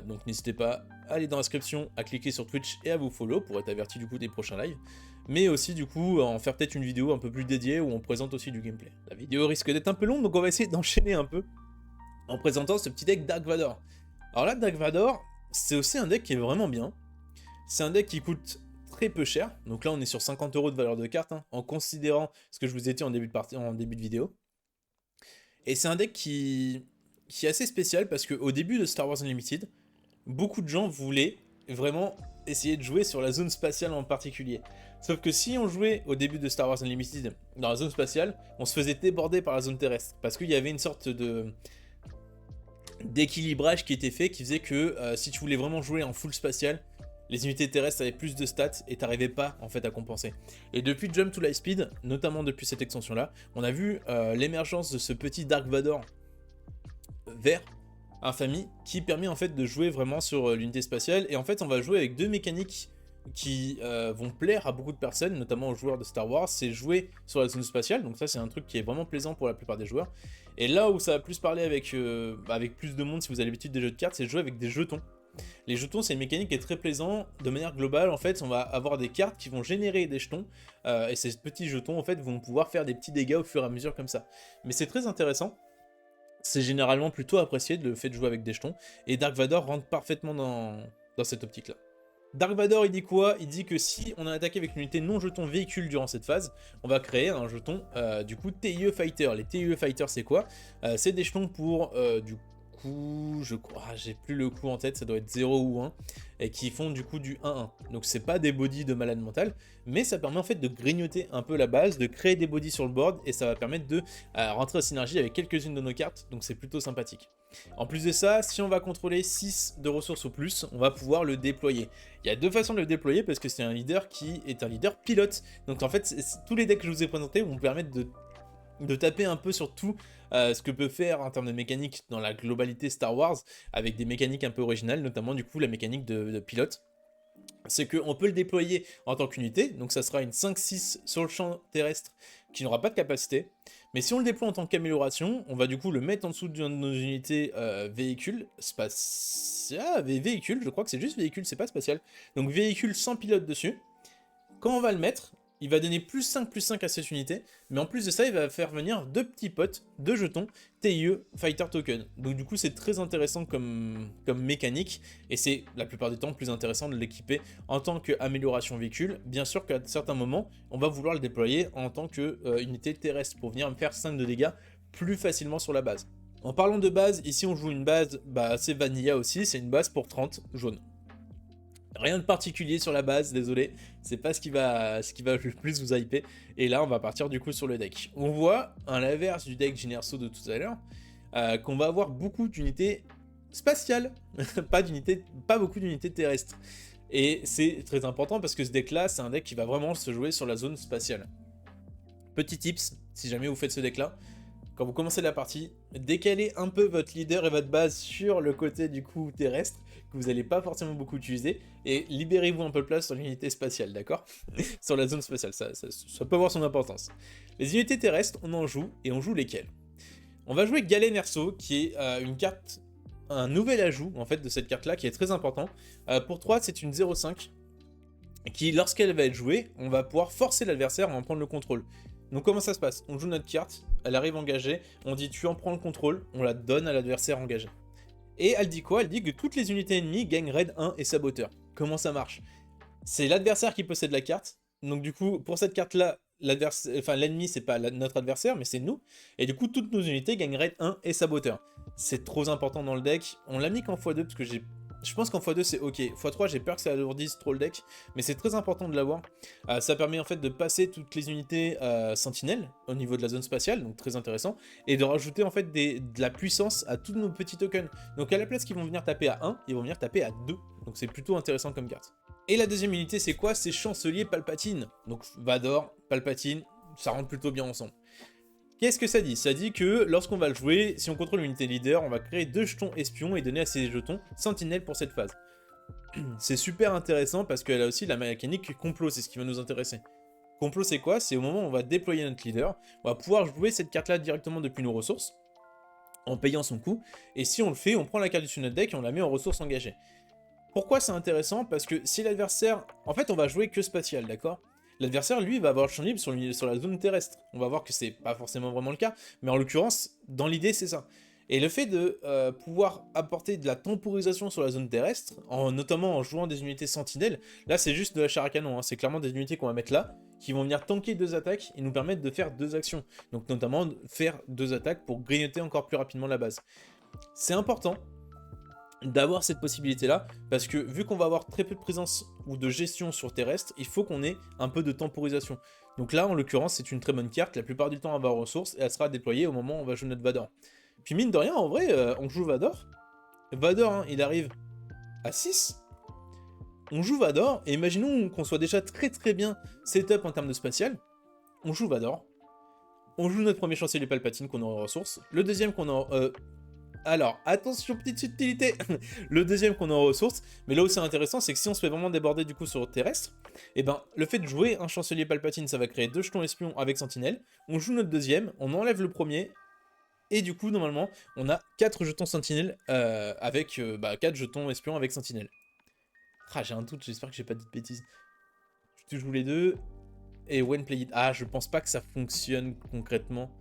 donc n'hésitez pas à aller dans la description, à cliquer sur Twitch et à vous follow pour être averti du coup des prochains lives, mais aussi du coup en faire peut-être une vidéo un peu plus dédiée où on présente aussi du gameplay. La vidéo risque d'être un peu longue, donc on va essayer d'enchaîner un peu en présentant ce petit deck Dark Vador. Alors là, Dark Vador, c'est aussi un deck qui est vraiment bien. C'est un deck qui coûte très peu cher. Donc là, on est sur 50 € de valeur de carte, hein, en considérant ce que je vous ai dit en début de vidéo. Et c'est un deck qui est assez spécial parce qu'au début de Star Wars Unlimited, beaucoup de gens voulaient vraiment essayer de jouer sur la zone spatiale en particulier. Sauf que si on jouait au début de Star Wars Unlimited dans la zone spatiale, on se faisait déborder par la zone terrestre. Parce qu'il y avait une sorte d'équilibrage qui était fait, qui faisait que si tu voulais vraiment jouer en full spatial, les unités terrestres avaient plus de stats et t'arrivais pas en fait à compenser. Et depuis Jump to Lightspeed, notamment depuis cette extension là, on a vu l'émergence de ce petit Dark Vador vert, infamie, qui permet en fait de jouer vraiment sur l'unité spatiale. Et en fait on va jouer avec deux mécaniques qui vont plaire à beaucoup de personnes, notamment aux joueurs de Star Wars, c'est jouer sur la zone spatiale, donc ça c'est un truc qui est vraiment plaisant pour la plupart des joueurs. Et là où ça va plus parler avec, avec plus de monde si vous avez l'habitude des jeux de cartes, c'est de jouer avec des jetons. Les jetons, c'est une mécanique qui est très plaisante. De manière globale, en fait, on va avoir des cartes qui vont générer des jetons. Et ces petits jetons, en fait, vont pouvoir faire des petits dégâts au fur et à mesure comme ça. Mais c'est très intéressant. C'est généralement plutôt apprécié le fait de jouer avec des jetons. Et Dark Vador rentre parfaitement dans cette optique-là. Dark Vador, il dit quoi? Il dit que si on a attaqué avec une unité non jeton véhicule durant cette phase, on va créer un jeton, du coup, TIE Fighter. Les TIE Fighter, c'est quoi? C'est des jetons pour, du coup, je crois, j'ai plus le coup en tête, ça doit être 0 ou 1, et qui font du coup du 1-1. Donc c'est pas des bodies de malade mental, mais ça permet en fait de grignoter un peu la base, de créer des bodies sur le board, et ça va permettre de rentrer en synergie avec quelques-unes de nos cartes, donc c'est plutôt sympathique. En plus de ça, si on va contrôler 6 de ressources ou plus, on va pouvoir le déployer. Il y a deux façons de le déployer parce que c'est un leader qui est un leader pilote. Donc en fait, tous les decks que je vous ai présentés vont vous permettre de taper un peu sur tout ce que peut faire en termes de mécanique dans la globalité Star Wars, avec des mécaniques un peu originales, notamment du coup la mécanique de pilote. C'est qu'on peut le déployer en tant qu'unité, donc ça sera une 5-6 sur le champ terrestre qui n'aura pas de capacité. Mais si on le déploie en tant qu'amélioration, on va du coup le mettre en dessous de nos unités véhicules, véhicule, je crois que c'est juste véhicule, c'est pas spatial. Donc véhicule sans pilote dessus. Quand on va le mettre, il va donner +5/+5 à cette unité, mais en plus de ça, il va faire venir deux petits potes, deux jetons, TIE Fighter Token. Donc du coup, c'est très intéressant comme mécanique, et c'est la plupart du temps plus intéressant de l'équiper en tant qu'amélioration véhicule. Bien sûr qu'à certains moments, on va vouloir le déployer en tant qu'unité terrestre, pour venir me faire 5 de dégâts plus facilement sur la base. En parlant de base, ici on joue une base, c'est Vanilla aussi, c'est une base pour 30 jaunes. Rien de particulier sur la base, désolé, c'est pas ce qui va le plus vous hyper. Et là, on va partir du coup sur le deck. On voit, à l'inverse du deck Generso de tout à l'heure, qu'on va avoir beaucoup d'unités spatiales, pas beaucoup d'unités terrestres. Et c'est très important parce que ce deck-là, c'est un deck qui va vraiment se jouer sur la zone spatiale. Petit tips, si jamais vous faites ce deck-là, quand vous commencez la partie, décalez un peu votre leader et votre base sur le côté du coup terrestre, que vous n'allez pas forcément beaucoup utiliser, et libérez-vous un peu de place sur l'unité spatiale, d'accord? Sur la zone spatiale, ça peut avoir son importance. Les unités terrestres, on en joue, et on joue lesquelles? On va jouer Galen Erso, qui est une carte, un nouvel ajout en fait de cette carte-là, qui est très important. Pour 3, c'est une 0,5, qui lorsqu'elle va être jouée, on va pouvoir forcer l'adversaire à en prendre le contrôle. Donc comment ça se passe? On joue notre carte, elle arrive engagée, on dit tu en prends le contrôle, on la donne à l'adversaire engagé. Et elle dit quoi? Elle dit que toutes les unités ennemies gagnent raid 1 et saboteur. Comment ça marche? C'est l'adversaire qui possède la carte, donc du coup pour cette carte là, l'ennemi c'est pas notre adversaire mais c'est nous, et du coup toutes nos unités gagnent raid 1 et saboteur. C'est trop important dans le deck, on l'a mis qu'en x2 parce que je pense qu'en x2 c'est ok, x3 j'ai peur que ça alourdisse trop le deck, mais c'est très important de l'avoir. Ça permet en fait de passer toutes les unités sentinelles au niveau de la zone spatiale, donc très intéressant, et de rajouter en fait de la puissance à tous nos petits tokens. Donc à la place qu'ils vont venir taper à 1, ils vont venir taper à 2, donc c'est plutôt intéressant comme carte. Et la deuxième unité c'est quoi? C'est Chancelier Palpatine, donc Vador, Palpatine, ça rentre plutôt bien ensemble. Qu'est-ce que ça dit? Ça dit que lorsqu'on va le jouer, si on contrôle l'unité leader, on va créer 2 jetons espions et donner à ces jetons sentinelles pour cette phase. C'est super intéressant parce qu'elle a aussi la mécanique complot, c'est ce qui va nous intéresser. Complot c'est quoi? C'est au moment où on va déployer notre leader, on va pouvoir jouer cette carte là directement depuis nos ressources, en payant son coût, et si on le fait, on prend la carte du notre deck et on la met en ressources engagées. Pourquoi c'est intéressant? Parce que si l'adversaire... En fait on va jouer que spatial, d'accord? L'adversaire, lui, va avoir le champ libre sur la zone terrestre. On va voir que c'est pas forcément vraiment le cas, mais en l'occurrence, dans l'idée, c'est ça. Et le fait de pouvoir apporter de la temporisation sur la zone terrestre, notamment en jouant des unités sentinelles, là c'est juste de la chair à canon, hein. C'est clairement des unités qu'on va mettre là, qui vont venir tanker 2 attaques et nous permettre de faire 2 actions. Donc notamment faire 2 attaques pour grignoter encore plus rapidement la base. C'est important, d'avoir cette possibilité-là, parce que vu qu'on va avoir très peu de présence ou de gestion sur terrestre, il faut qu'on ait un peu de temporisation. Donc là, en l'occurrence, c'est une très bonne carte, la plupart du temps elle va aux ressources, et elle sera déployée au moment où on va jouer notre Vador. Puis mine de rien, en vrai, on joue Vador. Vador, hein, il arrive à 6. On joue Vador, et imaginons qu'on soit déjà très bien setup en termes de spatial. On joue Vador. On joue notre premier chancelier Palpatine qu'on aura aux ressources. Le deuxième qu'on aura... alors, attention, petite subtilité. Le deuxième qu'on aura aux ressources, mais là où c'est intéressant, c'est que si on se fait vraiment déborder du coup sur le terrestre, et ben le fait de jouer un chancelier Palpatine, ça va créer 2 jetons espions avec Sentinelle. On joue notre deuxième, on enlève le premier, et du coup, normalement, on a 4 jetons Sentinelle avec 4 jetons espions avec Sentinelle. Ah, j'ai un doute, j'espère que j'ai pas dit de bêtises. Tu joues les deux, et when play it. Ah, je pense pas que ça fonctionne concrètement.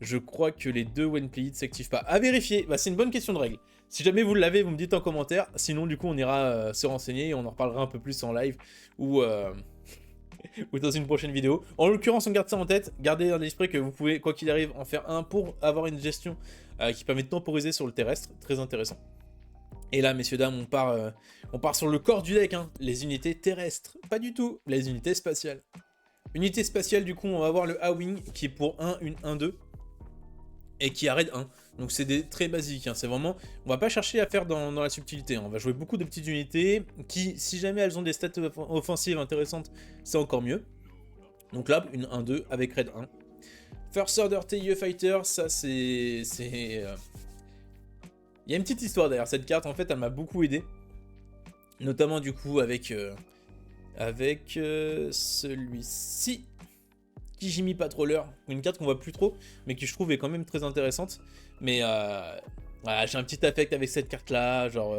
Je crois que les deux when play it s'activent pas. À vérifier, bah, c'est une bonne question de règle. Si jamais vous l'avez, vous me dites en commentaire. Sinon, du coup, on ira se renseigner et on en reparlera un peu plus en live ou, ou dans une prochaine vidéo. En l'occurrence, on garde ça en tête. Gardez dans l'esprit que vous pouvez, quoi qu'il arrive, en faire un pour avoir une gestion qui permet de temporiser sur le terrestre. Très intéressant. Et là, messieurs, dames, on part sur le corps du deck, hein. Les unités terrestres. Pas du tout, les unités spatiales. Unité spatiale, du coup, on va avoir le A-Wing qui est pour 1, une 1-2 et qui a raid 1. Donc c'est des très basiques, hein. C'est vraiment... On va pas chercher à faire dans la subtilité, hein. On va jouer beaucoup de petites unités qui, si jamais elles ont des stats offensives intéressantes, c'est encore mieux. Donc là, une 1-2 avec raid 1. First Order TIE Fighter, ça c'est... Il y a une petite histoire derrière cette carte, en fait, elle m'a beaucoup aidé. Notamment, du coup, avec celui-ci, Kijimi Patroller, une carte qu'on voit plus trop, mais qui je trouve est quand même très intéressante. Mais voilà, j'ai un petit affect avec cette carte-là, genre...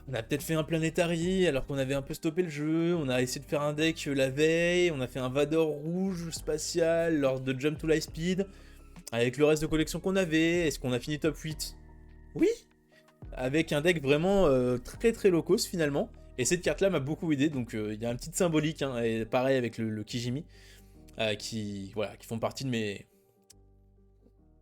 on a peut-être fait un Planetary alors qu'on avait un peu stoppé le jeu, on a essayé de faire un deck la veille, on a fait un Vador rouge spatial lors de Jump to Light Speed, avec le reste de collection qu'on avait, est-ce qu'on a fini top 8? Oui, avec un deck vraiment très low cost finalement. Et cette carte là m'a beaucoup aidé, donc il y a un petit symbolique, hein, et pareil avec le Kijimi, qui font partie de mes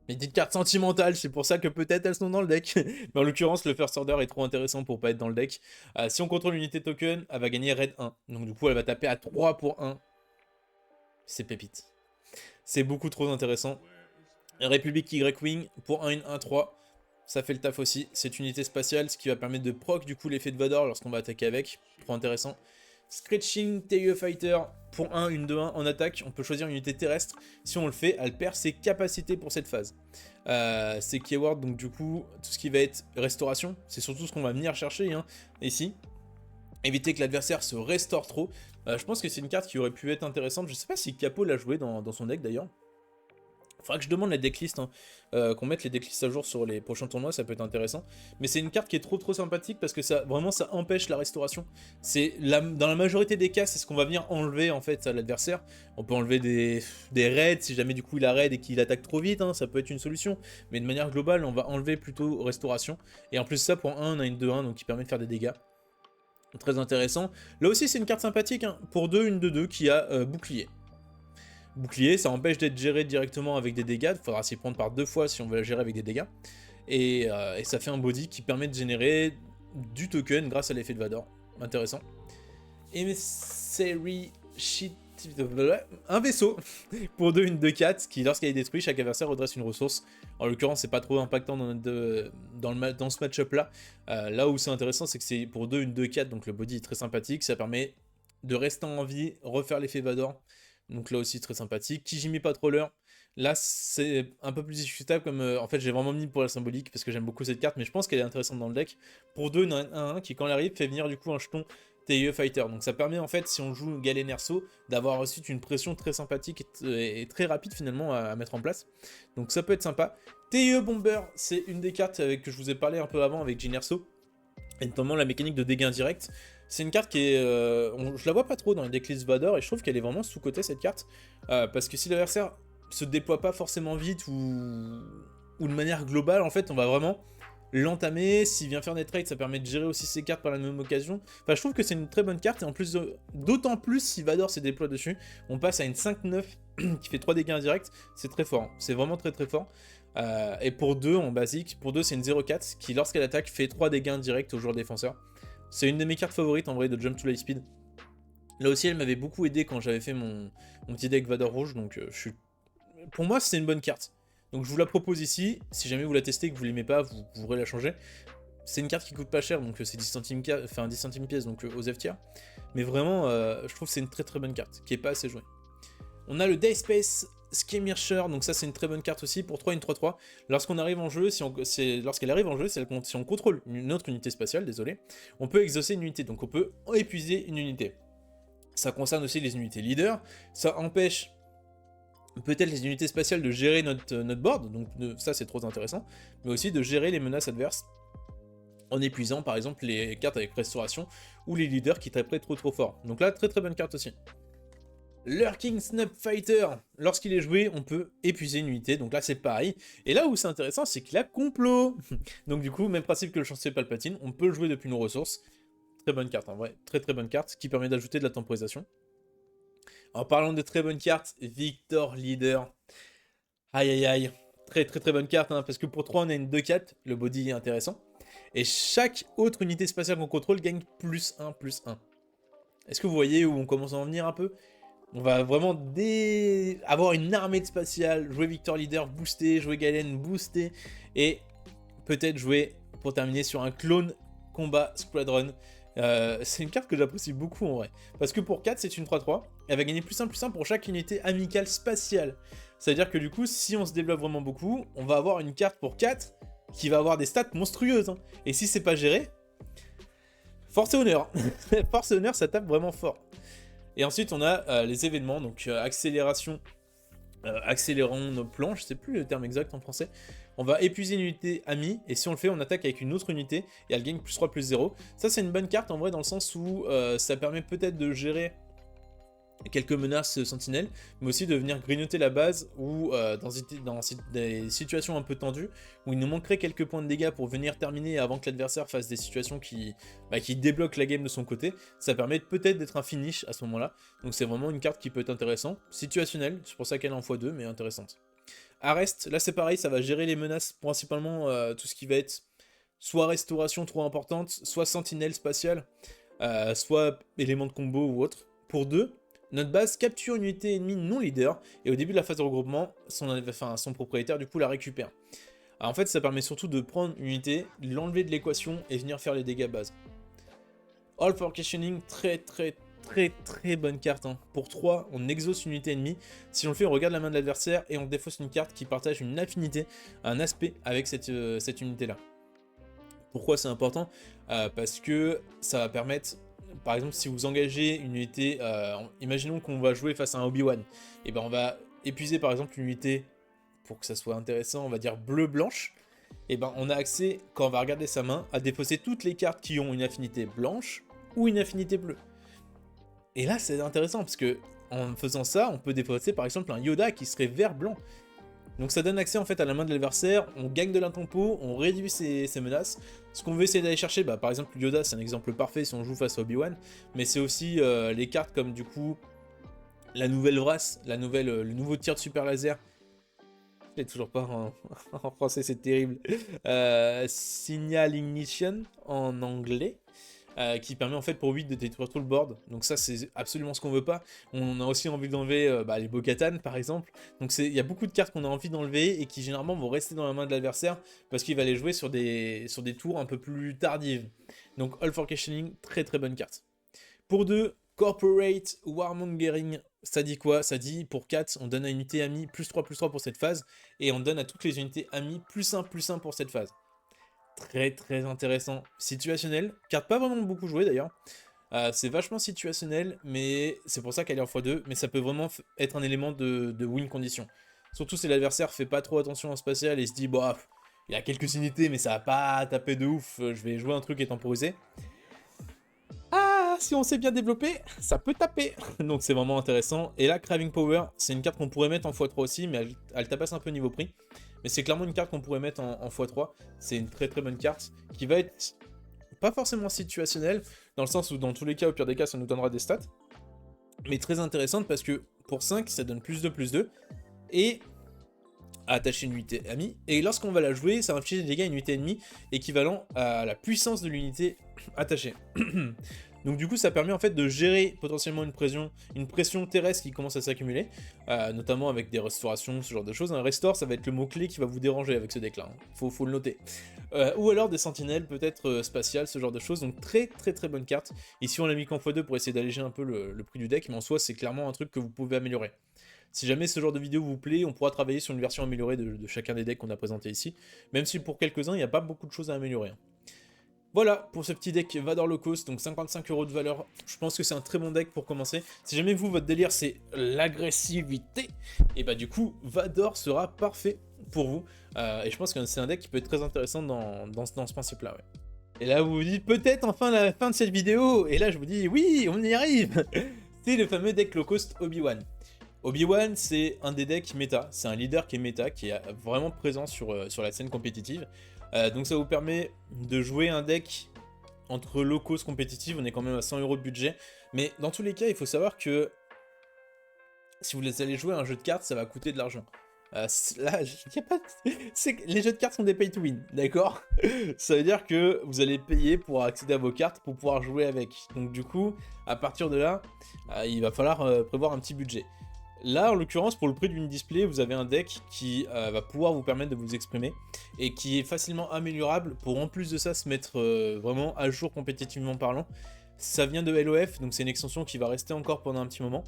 petites cartes sentimentales. C'est pour ça que peut-être elles sont dans le deck. Mais en l'occurrence, le First Order est trop intéressant pour pas être dans le deck. Si on contrôle l'unité token, elle va gagner raid 1. Donc du coup, elle va taper à 3 pour 1. C'est pépite. C'est beaucoup trop intéressant. République Y-Wing pour 1 1-3. Ça fait le taf aussi, cette unité spatiale, ce qui va permettre de proc du coup l'effet de Vador lorsqu'on va attaquer avec, trop intéressant. Scratching TIE Fighter pour 1, une 2-1 en attaque, on peut choisir une unité terrestre, si on le fait, elle perd ses capacités pour cette phase. C'est keyword, donc du coup, tout ce qui va être restauration, c'est surtout ce qu'on va venir chercher, hein, ici. Éviter que l'adversaire se restaure trop, je pense que c'est une carte qui aurait pu être intéressante, je sais pas si Capo l'a joué dans son deck d'ailleurs. Faudra que je demande les decklists, hein, qu'on mette les decklists à jour sur les prochains tournois, ça peut être intéressant. Mais c'est une carte qui est trop sympathique parce que ça empêche la restauration. Dans la majorité des cas, c'est ce qu'on va venir enlever en fait à l'adversaire. On peut enlever des raids si jamais du coup il a raid et qu'il attaque trop vite, hein, ça peut être une solution. Mais de manière globale, on va enlever plutôt restauration. Et en plus ça, pour 1, on a une 2-1, donc qui permet de faire des dégâts. Très intéressant. Là aussi c'est une carte sympathique, hein. Pour 2, une 2-2 qui a bouclier. Bouclier, ça empêche d'être géré directement avec des dégâts, il faudra s'y prendre par 2 fois si on veut la gérer avec des dégâts. Et ça fait un body qui permet de générer du token grâce à l'effet de Vador. Intéressant. Emissary Shit... un vaisseau pour 2, une 2-4, qui lorsqu'elle est détruite, chaque adversaire redresse une ressource. En l'occurrence, c'est pas trop impactant dans ce match-up là. Là où c'est intéressant, c'est que c'est pour 2, une 2-4, donc le body est très sympathique, ça permet de rester en vie, refaire l'effet Vador. Donc là aussi très sympathique. Kijimi Patroller, là c'est un peu plus discutable comme... en fait j'ai vraiment mis pour la symbolique parce que j'aime beaucoup cette carte, mais je pense qu'elle est intéressante dans le deck. Pour 2, 1-1 qui quand elle arrive fait venir du coup un jeton TIE Fighter. Donc ça permet en fait, si on joue Galen Erso, d'avoir ensuite une pression très sympathique et très rapide finalement à mettre en place. Donc ça peut être sympa. TIE Bomber, c'est une des cartes que je vous ai parlé un peu avant avec Jyn Erso. Et notamment la mécanique de dégâts indirects. C'est une carte qui est... je la vois pas trop dans les decklists Vador et je trouve qu'elle est vraiment sous-cotée cette carte. Parce que si l'adversaire se déploie pas forcément vite ou de manière globale, en fait, on va vraiment l'entamer. S'il vient faire des trades, ça permet de gérer aussi ses cartes par la même occasion. Enfin, je trouve que c'est une très bonne carte et en plus, d'autant plus si Vador se déploie dessus, on passe à une 5-9 qui fait 3 dégâts indirects. C'est très fort, hein. C'est vraiment très fort. Et pour 2 en basique, pour 2 c'est une 0,4 qui lorsqu'elle attaque fait 3 dégâts directs au joueur défenseur. C'est une de mes cartes favorites en vrai de Jump to Light Speed. Là aussi elle m'avait beaucoup aidé quand j'avais fait mon petit deck Vador rouge, donc pour moi c'est une bonne carte. Donc je vous la propose ici, si jamais vous la testez et que vous l'aimez pas, vous pourrez la changer. C'est une carte qui coûte pas cher, donc c'est 10 centimes, 10 centimes pièce, donc aux F tiers. Mais vraiment, je trouve que c'est une très très bonne carte, qui est pas assez jouée. On a le Dayspace Skirmisher, donc ça c'est une très bonne carte aussi, pour 3 une 3-3. Lorsqu'on arrive en jeu, lorsqu'elle arrive en jeu, si on contrôle une autre unité spatiale, désolé, on peut exaucer une unité, donc on peut épuiser une unité. Ça concerne aussi les unités leaders, ça empêche peut-être les unités spatiales de gérer notre board, donc ça c'est trop intéressant, mais aussi de gérer les menaces adverses, en épuisant par exemple les cartes avec restauration, ou les leaders qui taperaient trop fort. Donc là, très très bonne carte aussi. Lurking Snap Fighter, lorsqu'il est joué, on peut épuiser une unité, donc là c'est pareil. Et là où c'est intéressant, c'est qu'il a complot. Donc du coup, même principe que le chancelier Palpatine, on peut le jouer depuis nos ressources. Très bonne carte, en vrai, très très bonne carte, qui permet d'ajouter de la temporisation. En parlant de très bonne carte, Victor Leader. Aïe aïe aïe, très très très bonne carte, hein, parce que pour 3 on a une 2-4, le body est intéressant. Et chaque autre unité spatiale qu'on contrôle gagne +1/+1. Est-ce que vous voyez où on commence à en venir un peu? On va vraiment avoir une armée de spatiales, jouer Victor Leader boosté, jouer Galen boosté, et peut-être jouer, pour terminer, sur un clone combat Squadron. C'est une carte que j'apprécie beaucoup en vrai. Parce que pour 4, c'est une 3-3. Elle va gagner +1/+1 pour chaque unité amicale spatiale. C'est-à-dire que du coup, si on se développe vraiment beaucoup, on va avoir une carte pour 4 qui va avoir des stats monstrueuses. Hein. Et si c'est pas géré, force et honneur. Force et honneur, ça tape vraiment fort. Et ensuite, on a les événements, donc accélération, accélérons nos plans, je sais plus le terme exact en français. On va épuiser une unité amie, et si on le fait, on attaque avec une autre unité, et elle gagne +3/+0. Ça, c'est une bonne carte en vrai, dans le sens où ça permet peut-être de gérer quelques menaces sentinelles, mais aussi de venir grignoter la base, ou dans des situations un peu tendues, où il nous manquerait quelques points de dégâts pour venir terminer avant que l'adversaire fasse des situations qui débloquent la game de son côté. Ça permet peut-être d'être un finish à ce moment-là, donc c'est vraiment une carte qui peut être intéressante, situationnelle, c'est pour ça qu'elle est en x2, mais intéressante. Arrest, là c'est pareil, ça va gérer les menaces, principalement tout ce qui va être soit restauration trop importante, soit sentinelle spatiale, soit élément de combo ou autre. Pour 2, notre base capture une unité ennemie non leader, et au début de la phase de regroupement, son propriétaire du coup la récupère. Alors, en fait, ça permet surtout de prendre une unité, l'enlever de l'équation et venir faire les dégâts base. All for Questioning, très bonne carte. Hein. Pour 3, on exauce une unité ennemie. Si on le fait, on regarde la main de l'adversaire et on défausse une carte qui partage une affinité, un aspect avec cette unité-là. Pourquoi c'est important? Parce que ça va permettre... Par exemple, si vous engagez une unité, imaginons qu'on va jouer face à un Obi-Wan, et ben on va épuiser par exemple une unité, pour que ça soit intéressant, on va dire bleu-blanche, et ben on a accès, quand on va regarder sa main, à défausser toutes les cartes qui ont une affinité blanche ou une affinité bleue. Et là c'est intéressant, parce que en faisant ça, on peut défausser par exemple un Yoda qui serait vert-blanc. Donc ça donne accès en fait à la main de l'adversaire, on gagne de l'intempo, on réduit ses menaces. Ce qu'on veut essayer d'aller chercher, par exemple Yoda c'est un exemple parfait si on joue face à Obi-Wan, mais c'est aussi les cartes comme du coup la nouvelle Vras, le nouveau tir de super laser. Je l'ai toujours pas en français, c'est terrible. Signal Ignition en anglais. Qui permet en fait pour 8 de détruire tout le board, donc ça c'est absolument ce qu'on veut pas. On a aussi envie d'enlever les Bo-Katan par exemple, donc il y a beaucoup de cartes qu'on a envie d'enlever et qui généralement vont rester dans la main de l'adversaire parce qu'il va les jouer sur des tours un peu plus tardives. Donc All for Questioning, très bonne carte. Pour 2, Corporate Warmongering, ça dit quoi? Ça dit pour 4, on donne à une unité amie +3/+3 pour cette phase, et on donne à toutes les unités amies +1/+1 pour cette phase. Très intéressant. Situationnel, carte pas vraiment beaucoup jouée d'ailleurs. C'est vachement situationnel, mais c'est pour ça qu'elle est en x2, mais ça peut vraiment être un élément de win condition. Surtout si l'adversaire fait pas trop attention en spatial et se dit, bah, il y a quelques unités, mais ça va pas taper de ouf, je vais jouer un truc et temporiser. Ah, si on sait bien développer, ça peut taper. Donc c'est vraiment intéressant. Et là, Craving Power, c'est une carte qu'on pourrait mettre en x3 aussi, mais elle tapasse un peu niveau prix. Mais c'est clairement une carte qu'on pourrait mettre en x3. C'est une très bonne carte qui va être pas forcément situationnelle, dans le sens où dans tous les cas, au pire des cas, ça nous donnera des stats. Mais très intéressante parce que pour 5, ça donne +2/+2. Et à attacher une unité amie, et lorsqu'on va la jouer, ça inflige des dégâts à une unité ennemie équivalent à la puissance de l'unité attachée. Donc du coup ça permet en fait de gérer potentiellement une pression terrestre qui commence à s'accumuler, notamment avec des restaurations, ce genre de choses. Un restore, ça va être le mot-clé qui va vous déranger avec ce deck là, hein. Faut le noter. Ou alors des sentinelles peut-être spatiales, ce genre de choses, donc très bonne carte. Ici on l'a mis qu'en x2 pour essayer d'alléger un peu le prix du deck, mais en soi c'est clairement un truc que vous pouvez améliorer. Si jamais ce genre de vidéo vous plaît, on pourra travailler sur une version améliorée de chacun des decks qu'on a présenté ici, même si pour quelques-uns il n'y a pas beaucoup de choses à améliorer, hein. Voilà pour ce petit deck Vador Low Cost, donc 55 € de valeur. Je pense que c'est un très bon deck pour commencer. Si jamais vous, votre délire, c'est l'agressivité, et bah du coup, Vador sera parfait pour vous. Et je pense que c'est un deck qui peut être très intéressant dans ce principe-là. Ouais. Et là, vous vous dites peut-être enfin la fin de cette vidéo. Et là, je vous dis oui, on y arrive. C'est le fameux deck Low Cost Obi-Wan. Obi-Wan, c'est un des decks méta, c'est un leader qui est méta, qui est vraiment présent sur la scène compétitive. Donc ça vous permet de jouer un deck entre low cost compétitive, on est quand même à 100 € de budget, mais dans tous les cas, il faut savoir que si vous allez jouer un jeu de cartes, ça va coûter de l'argent. Là, y a pas les jeux de cartes sont des pay to win, d'accord? Ça veut dire que vous allez payer pour accéder à vos cartes pour pouvoir jouer avec. Donc du coup, à partir de là, il va falloir prévoir un petit budget. Là, en l'occurrence, pour le prix d'une display, vous avez un deck qui va pouvoir vous permettre de vous exprimer et qui est facilement améliorable pour en plus de ça se mettre vraiment à jour compétitivement parlant. Ça vient de LOF, donc c'est une extension qui va rester encore pendant un petit moment.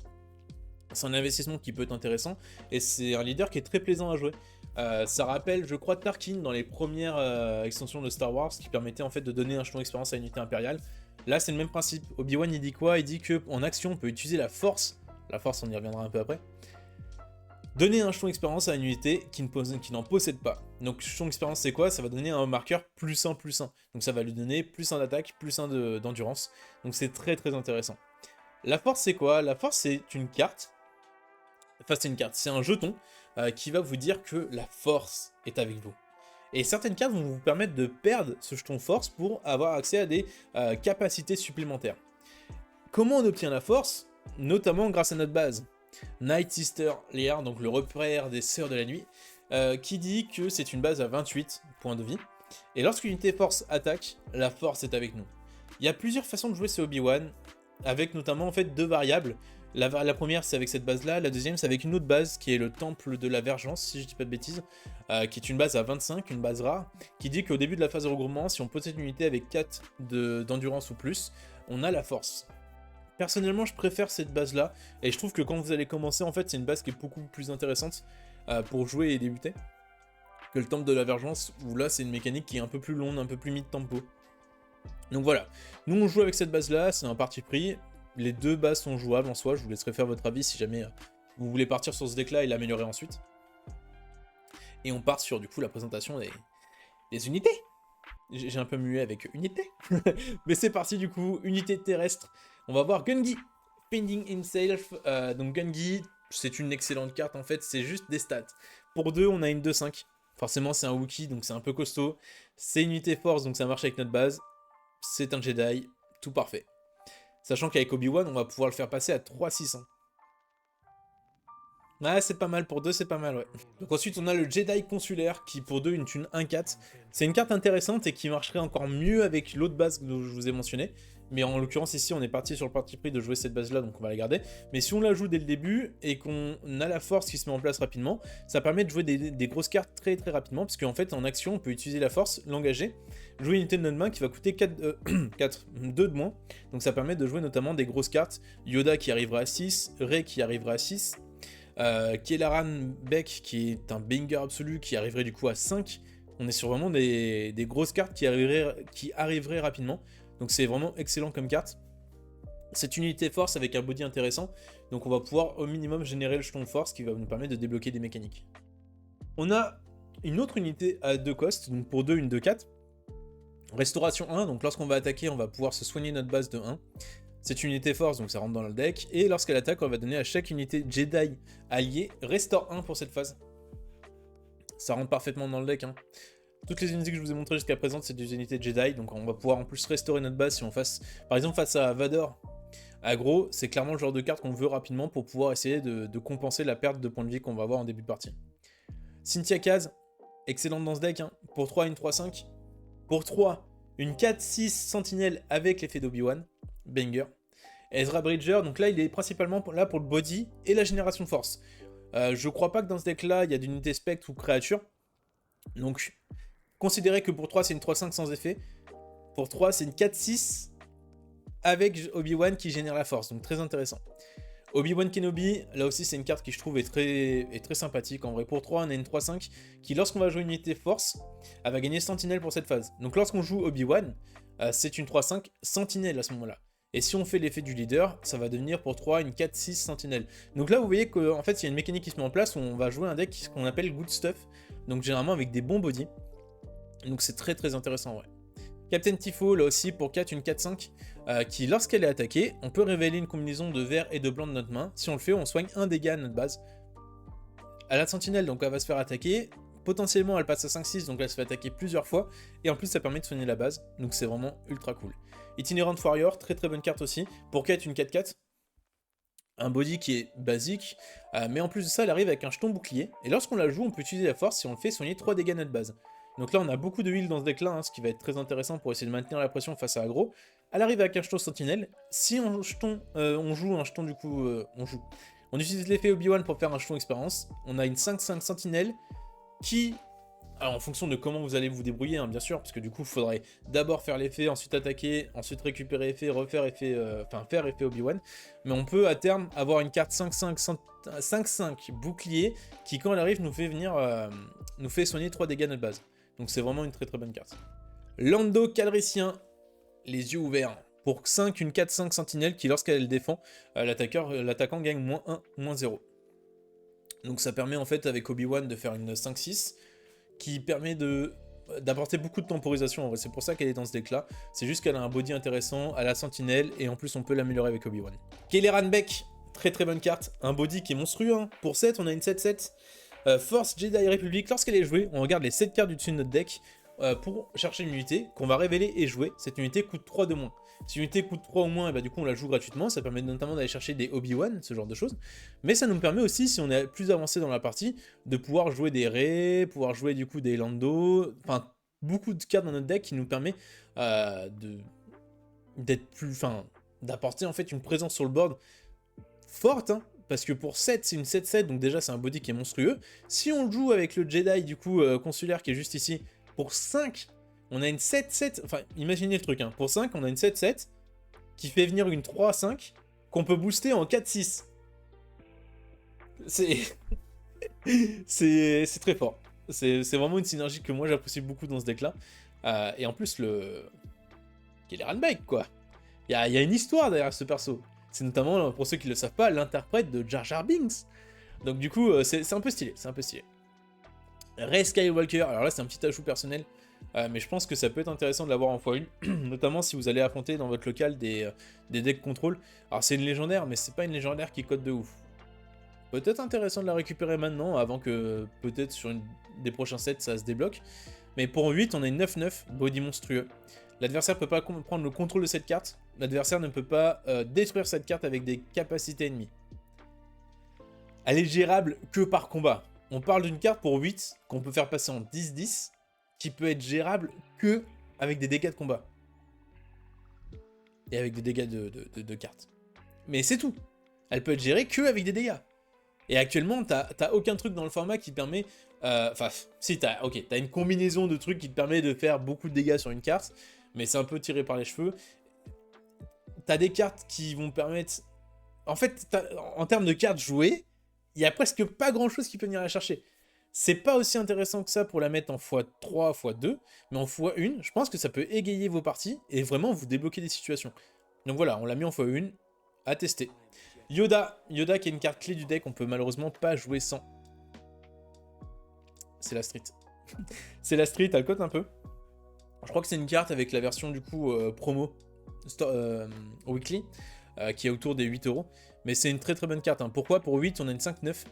C'est un investissement qui peut être intéressant et c'est un leader qui est très plaisant à jouer. Ça rappelle, je crois, Tarkin dans les premières extensions de Star Wars qui permettait en fait de donner un jeton d'expérience à une unité impériale. Là, c'est le même principe. Obi-Wan, il dit quoi? Il dit qu'en action, on peut utiliser la force. La force, on y reviendra un peu après. Donner un jeton d'expérience à une unité qui n'en possède pas. Donc jeton d'expérience c'est quoi? Ça va donner un marqueur +1/+1. Donc ça va lui donner +1 d'attaque, +1 d'endurance. Donc c'est très intéressant. La force c'est quoi? La force c'est une carte. Enfin c'est une carte, c'est un jeton qui va vous dire que la force est avec vous. Et certaines cartes vont vous permettre de perdre ce jeton force pour avoir accès à des capacités supplémentaires. Comment on obtient la force? Notamment grâce à notre base. Night Sister Lear, donc le repère des sœurs de la nuit, qui dit que c'est une base à 28 points de vie. Et lorsqu'une unité force attaque, la force est avec nous. Il y a plusieurs façons de jouer ce Obi-Wan, avec notamment en fait deux variables. La première c'est avec cette base là, la deuxième c'est avec une autre base qui est le Temple de la Vergence, si je dis pas de bêtises, qui est une base à 25, une base rare, qui dit qu'au début de la phase de regroupement, si on possède une unité avec 4 d'endurance ou plus, on a la force. Personnellement, je préfère cette base-là, et je trouve que quand vous allez commencer, en fait, c'est une base qui est beaucoup plus intéressante pour jouer et débuter, que le Temple de la Vergence, où là, c'est une mécanique qui est un peu plus longue, un peu plus mid-tempo. Donc voilà, nous on joue avec cette base-là, c'est un parti pris, les deux bases sont jouables en soi, je vous laisserai faire votre avis si jamais vous voulez partir sur ce deck-là et l'améliorer ensuite. Et on part sur, du coup, la présentation des unités. J'ai un peu mué avec unité. Mais c'est parti du coup, unité terrestre. On va voir Gungi, Fending Himself. Donc Gungi, c'est une excellente carte en fait, c'est juste des stats. Pour 2, on a une 2-5. Forcément, c'est un Wookiee, donc c'est un peu costaud. C'est une unité force, donc ça marche avec notre base. C'est un Jedi, tout parfait. Sachant qu'avec Obi-Wan, on va pouvoir le faire passer à 3-600. Ouais, c'est pas mal, pour 2 c'est pas mal, ouais. Donc ensuite on a le Jedi Consulaire qui pour 2 une thune 1-4. C'est une carte intéressante et qui marcherait encore mieux avec l'autre base que je vous ai mentionné. Mais en l'occurrence ici on est parti sur le parti pris de jouer cette base là, donc on va la garder. Mais si on la joue dès le début et qu'on a la force qui se met en place rapidement, ça permet de jouer des grosses cartes très rapidement. Parce qu'en fait en action on peut utiliser la force, l'engager, jouer une unité de notre main qui va coûter 2 de moins. Donc ça permet de jouer notamment des grosses cartes. Yoda qui arrivera à 6, Rey qui arrivera à 6. Kelleran Beck qui est un banger absolu qui arriverait du coup à 5. On est sur vraiment des grosses cartes qui arriveraient rapidement. Donc c'est vraiment excellent comme carte. C'est une unité force avec un body intéressant. Donc on va pouvoir au minimum générer le jeton de force qui va nous permettre de débloquer des mécaniques. On a une autre unité à 2 cost, donc pour 2 une 2-4. Restauration 1, donc lorsqu'on va attaquer on va pouvoir se soigner notre base de 1. C'est une unité force, donc ça rentre dans le deck. Et lorsqu'elle attaque, on va donner à chaque unité Jedi alliée Restore 1 pour cette phase. Ça rentre parfaitement dans le deck. Hein. Toutes les unités que je vous ai montrées jusqu'à présent, c'est des unités Jedi. Donc on va pouvoir en plus restaurer notre base si on fasse... Par exemple, face à Vador aggro, c'est clairement le genre de carte qu'on veut rapidement pour pouvoir essayer de compenser la perte de points de vie qu'on va avoir en début de partie. Cynthia Kaz, excellente dans ce deck, hein. Pour 3, une 3-5. Pour 3, une 4-6 sentinelle avec l'effet d'Obi-Wan. Banger. Ezra Bridger, donc là il est principalement là pour le body et la génération de force. Je crois pas que dans ce deck là il y a d'unité spectre ou créature. Donc considérez que pour 3 c'est une 3-5 sans effet. Pour 3 c'est une 4-6 avec Obi-Wan qui génère la force, donc très intéressant. Obi-Wan Kenobi, là aussi c'est une carte qui je trouve est très sympathique. En vrai, pour 3 on a une 3-5 qui lorsqu'on va jouer une unité force, elle va gagner sentinelle pour cette phase. Donc lorsqu'on joue Obi-Wan, c'est une 3-5 sentinelle à ce moment là. Et si on fait l'effet du leader, ça va devenir pour 3 une 4-6 sentinelle. Donc là vous voyez qu'en fait il y a une mécanique qui se met en place où on va jouer un deck qu'on appelle good stuff. Donc généralement avec des bons body. Donc c'est très intéressant, ouais. Captain Tifo, là aussi pour 4, une 4-5, qui lorsqu'elle est attaquée, on peut révéler une combinaison de vert et de blanc de notre main. Si on le fait, on soigne un dégât à notre base. À la sentinelle, donc elle va se faire attaquer. Potentiellement, elle passe à 5-6, donc elle se fait attaquer plusieurs fois. Et en plus, ça permet de soigner la base, donc c'est vraiment ultra cool. Itinerant Warrior, très bonne carte aussi. Pour 4, une 4-4. Un body qui est basique, mais en plus de ça, elle arrive avec un jeton bouclier. Et lorsqu'on la joue, on peut utiliser la force si on le fait soigner 3 dégâts à notre base. Donc là, on a beaucoup de heal dans ce deck-là, hein, ce qui va être très intéressant pour essayer de maintenir la pression face à aggro. Elle arrive avec un jeton sentinelle. Si on joue un jeton, du coup, on utilise l'effet Obi-Wan pour faire un jeton expérience. On a une 5-5 sentinelle qui... Alors en fonction de comment vous allez vous débrouiller, hein, bien sûr, parce que du coup, il faudrait d'abord faire l'effet, ensuite attaquer, ensuite récupérer effet, refaire effet, faire effet Obi-Wan. Mais on peut à terme avoir une carte 5-5 bouclier qui, quand elle arrive, nous fait soigner 3 dégâts à notre base. Donc c'est vraiment une très bonne carte. Lando Calrissian, les yeux ouverts. Pour 5, une 4-5 sentinelle qui, lorsqu'elle défend, l'attaquant gagne -1, -0. Donc ça permet en fait avec Obi-Wan de faire une 5-6 qui permet d'apporter beaucoup de temporisation. En vrai, c'est pour ça qu'elle est dans ce deck là. C'est juste qu'elle a un body intéressant à la sentinelle et en plus on peut l'améliorer avec Obi-Wan. Kelleran Beck, très bonne carte. Un body qui est monstrueux. Hein. Pour 7, on a une 7-7. Force Jedi Republic, lorsqu'elle est jouée, on regarde les 7 cartes du dessus de notre deck pour chercher une unité qu'on va révéler et jouer. Cette unité coûte 3 de moins. Si l'unité coûte 3 ou moins, et bah, du coup on la joue gratuitement. Ça permet notamment d'aller chercher des Obi-Wan, ce genre de choses. Mais ça nous permet aussi, si on est plus avancé dans la partie, de pouvoir jouer des Rey, pouvoir jouer du coup des Lando. Enfin, beaucoup de cartes dans notre deck qui nous permet d'apporter en fait une présence sur le board forte, hein. Parce que pour 7, c'est une 7-7, donc déjà c'est un body qui est monstrueux. Si on le joue avec le Jedi, du coup, consulaire qui est juste ici, pour 5, on a une 7-7, enfin, imaginez le truc, hein. Pour 5, on a une 7-7, qui fait venir une 3-5, qu'on peut booster en 4-6. C'est... c'est très fort. C'est vraiment une synergie que moi j'apprécie beaucoup dans ce deck-là. Et en plus, le... Kelleran Beck, quoi. Il y a une histoire derrière ce perso. C'est notamment, pour ceux qui ne le savent pas, l'interprète de Jar Jar Binks. Donc du coup, c'est un peu stylé, Rey Skywalker, alors là c'est un petit ajout personnel, mais je pense que ça peut être intéressant de l'avoir en x1, notamment si vous allez affronter dans votre local des decks contrôle. Alors c'est une légendaire, mais c'est pas une légendaire qui code de ouf. Peut-être intéressant de la récupérer maintenant, avant que peut-être sur des prochains sets ça se débloque. Mais pour 8, on a une 9-9, body monstrueux. L'adversaire ne peut pas prendre le contrôle de cette carte. L'adversaire ne peut pas détruire cette carte avec des capacités ennemies. Elle est gérable que par combat. On parle d'une carte pour 8 qu'on peut faire passer en 10-10 qui peut être gérable que avec des dégâts de combat. Et avec des dégâts de cartes. Mais c'est tout. Elle peut être gérée que avec des dégâts. Et actuellement, t'as aucun truc dans le format qui permet... Enfin, si, t'as une combinaison de trucs qui te permet de faire beaucoup de dégâts sur une carte, mais c'est un peu tiré par les cheveux. T'as des cartes qui vont permettre... En fait, en termes de cartes jouées, il y a presque pas grand-chose qui peut venir la chercher. C'est pas aussi intéressant que ça pour la mettre en x3, x2, mais en x1, je pense que ça peut égayer vos parties et vraiment vous débloquer des situations. Donc voilà, on l'a mis en x1, à tester. Yoda qui est une carte clé du deck, on peut malheureusement pas jouer sans. C'est la street. C'est la street, elle cote un peu. Je crois que c'est une carte avec la version du coup promo weekly, qui est autour des 8 €. Mais c'est une très bonne carte. Hein. Pourquoi? Pour 8, on a une 5-9.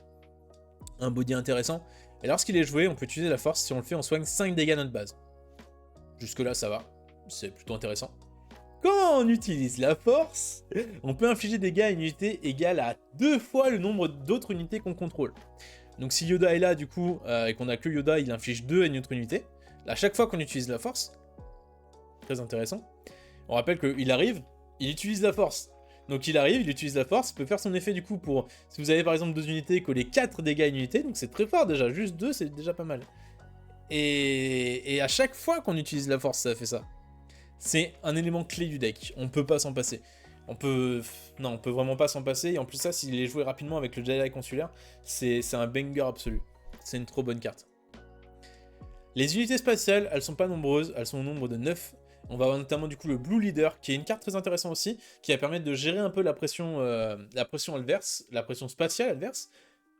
Un body intéressant. Et lorsqu'il est joué, on peut utiliser la force. Si on le fait, on soigne 5 dégâts à notre base. Jusque là, ça va. C'est plutôt intéressant. Quand on utilise la force, on peut infliger des dégâts à une unité égale à 2 fois le nombre d'autres unités qu'on contrôle. Donc si Yoda est là du coup, et qu'on a que Yoda, il inflige 2 à une autre unité. À chaque fois qu'on utilise la force, très intéressant. On rappelle qu'il arrive, il utilise la force. Donc il arrive, il utilise la force, il peut faire son effet du coup pour... Si vous avez par exemple 2 unités, coller 4 dégâts à une unité, donc c'est très fort déjà, juste 2 c'est déjà pas mal. Et à chaque fois qu'on utilise la force, ça fait ça. C'est un élément clé du deck, on peut pas s'en passer. On peut vraiment pas s'en passer, et en plus ça, s'il est joué rapidement avec le Jedi Consulaire, c'est un banger absolu. C'est une trop bonne carte. Les unités spatiales, elles sont pas nombreuses, elles sont au nombre de 9. On va avoir notamment du coup le Blue Leader, qui est une carte très intéressante aussi, qui va permettre de gérer un peu la pression adverse, la pression spatiale adverse,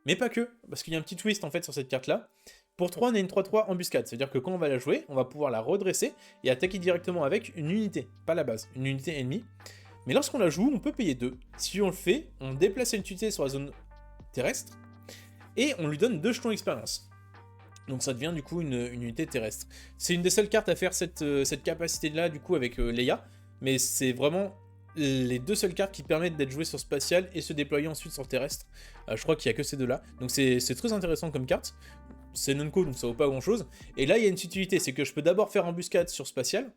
mais pas que, parce qu'il y a un petit twist en fait sur cette carte-là. Pour 3, on a une 3-3 embuscade, c'est-à-dire que quand on va la jouer, on va pouvoir la redresser et attaquer directement avec une unité, pas la base, une unité ennemie. Mais lorsqu'on la joue, on peut payer 2. Si on le fait, on déplace une unité sur la zone terrestre, et on lui donne 2 jetons expérience. Donc ça devient du coup une unité terrestre. C'est une des seules cartes à faire cette capacité-là du coup avec Leia, mais c'est vraiment les 2 seules cartes qui permettent d'être jouées sur spatial et se déployer ensuite sur terrestre. Je crois qu'il n'y a que ces 2-là. Donc c'est très intéressant comme carte. C'est non-co, donc ça vaut pas grand-chose. Et là, il y a une subtilité, c'est que je peux d'abord faire embuscade sur spatial,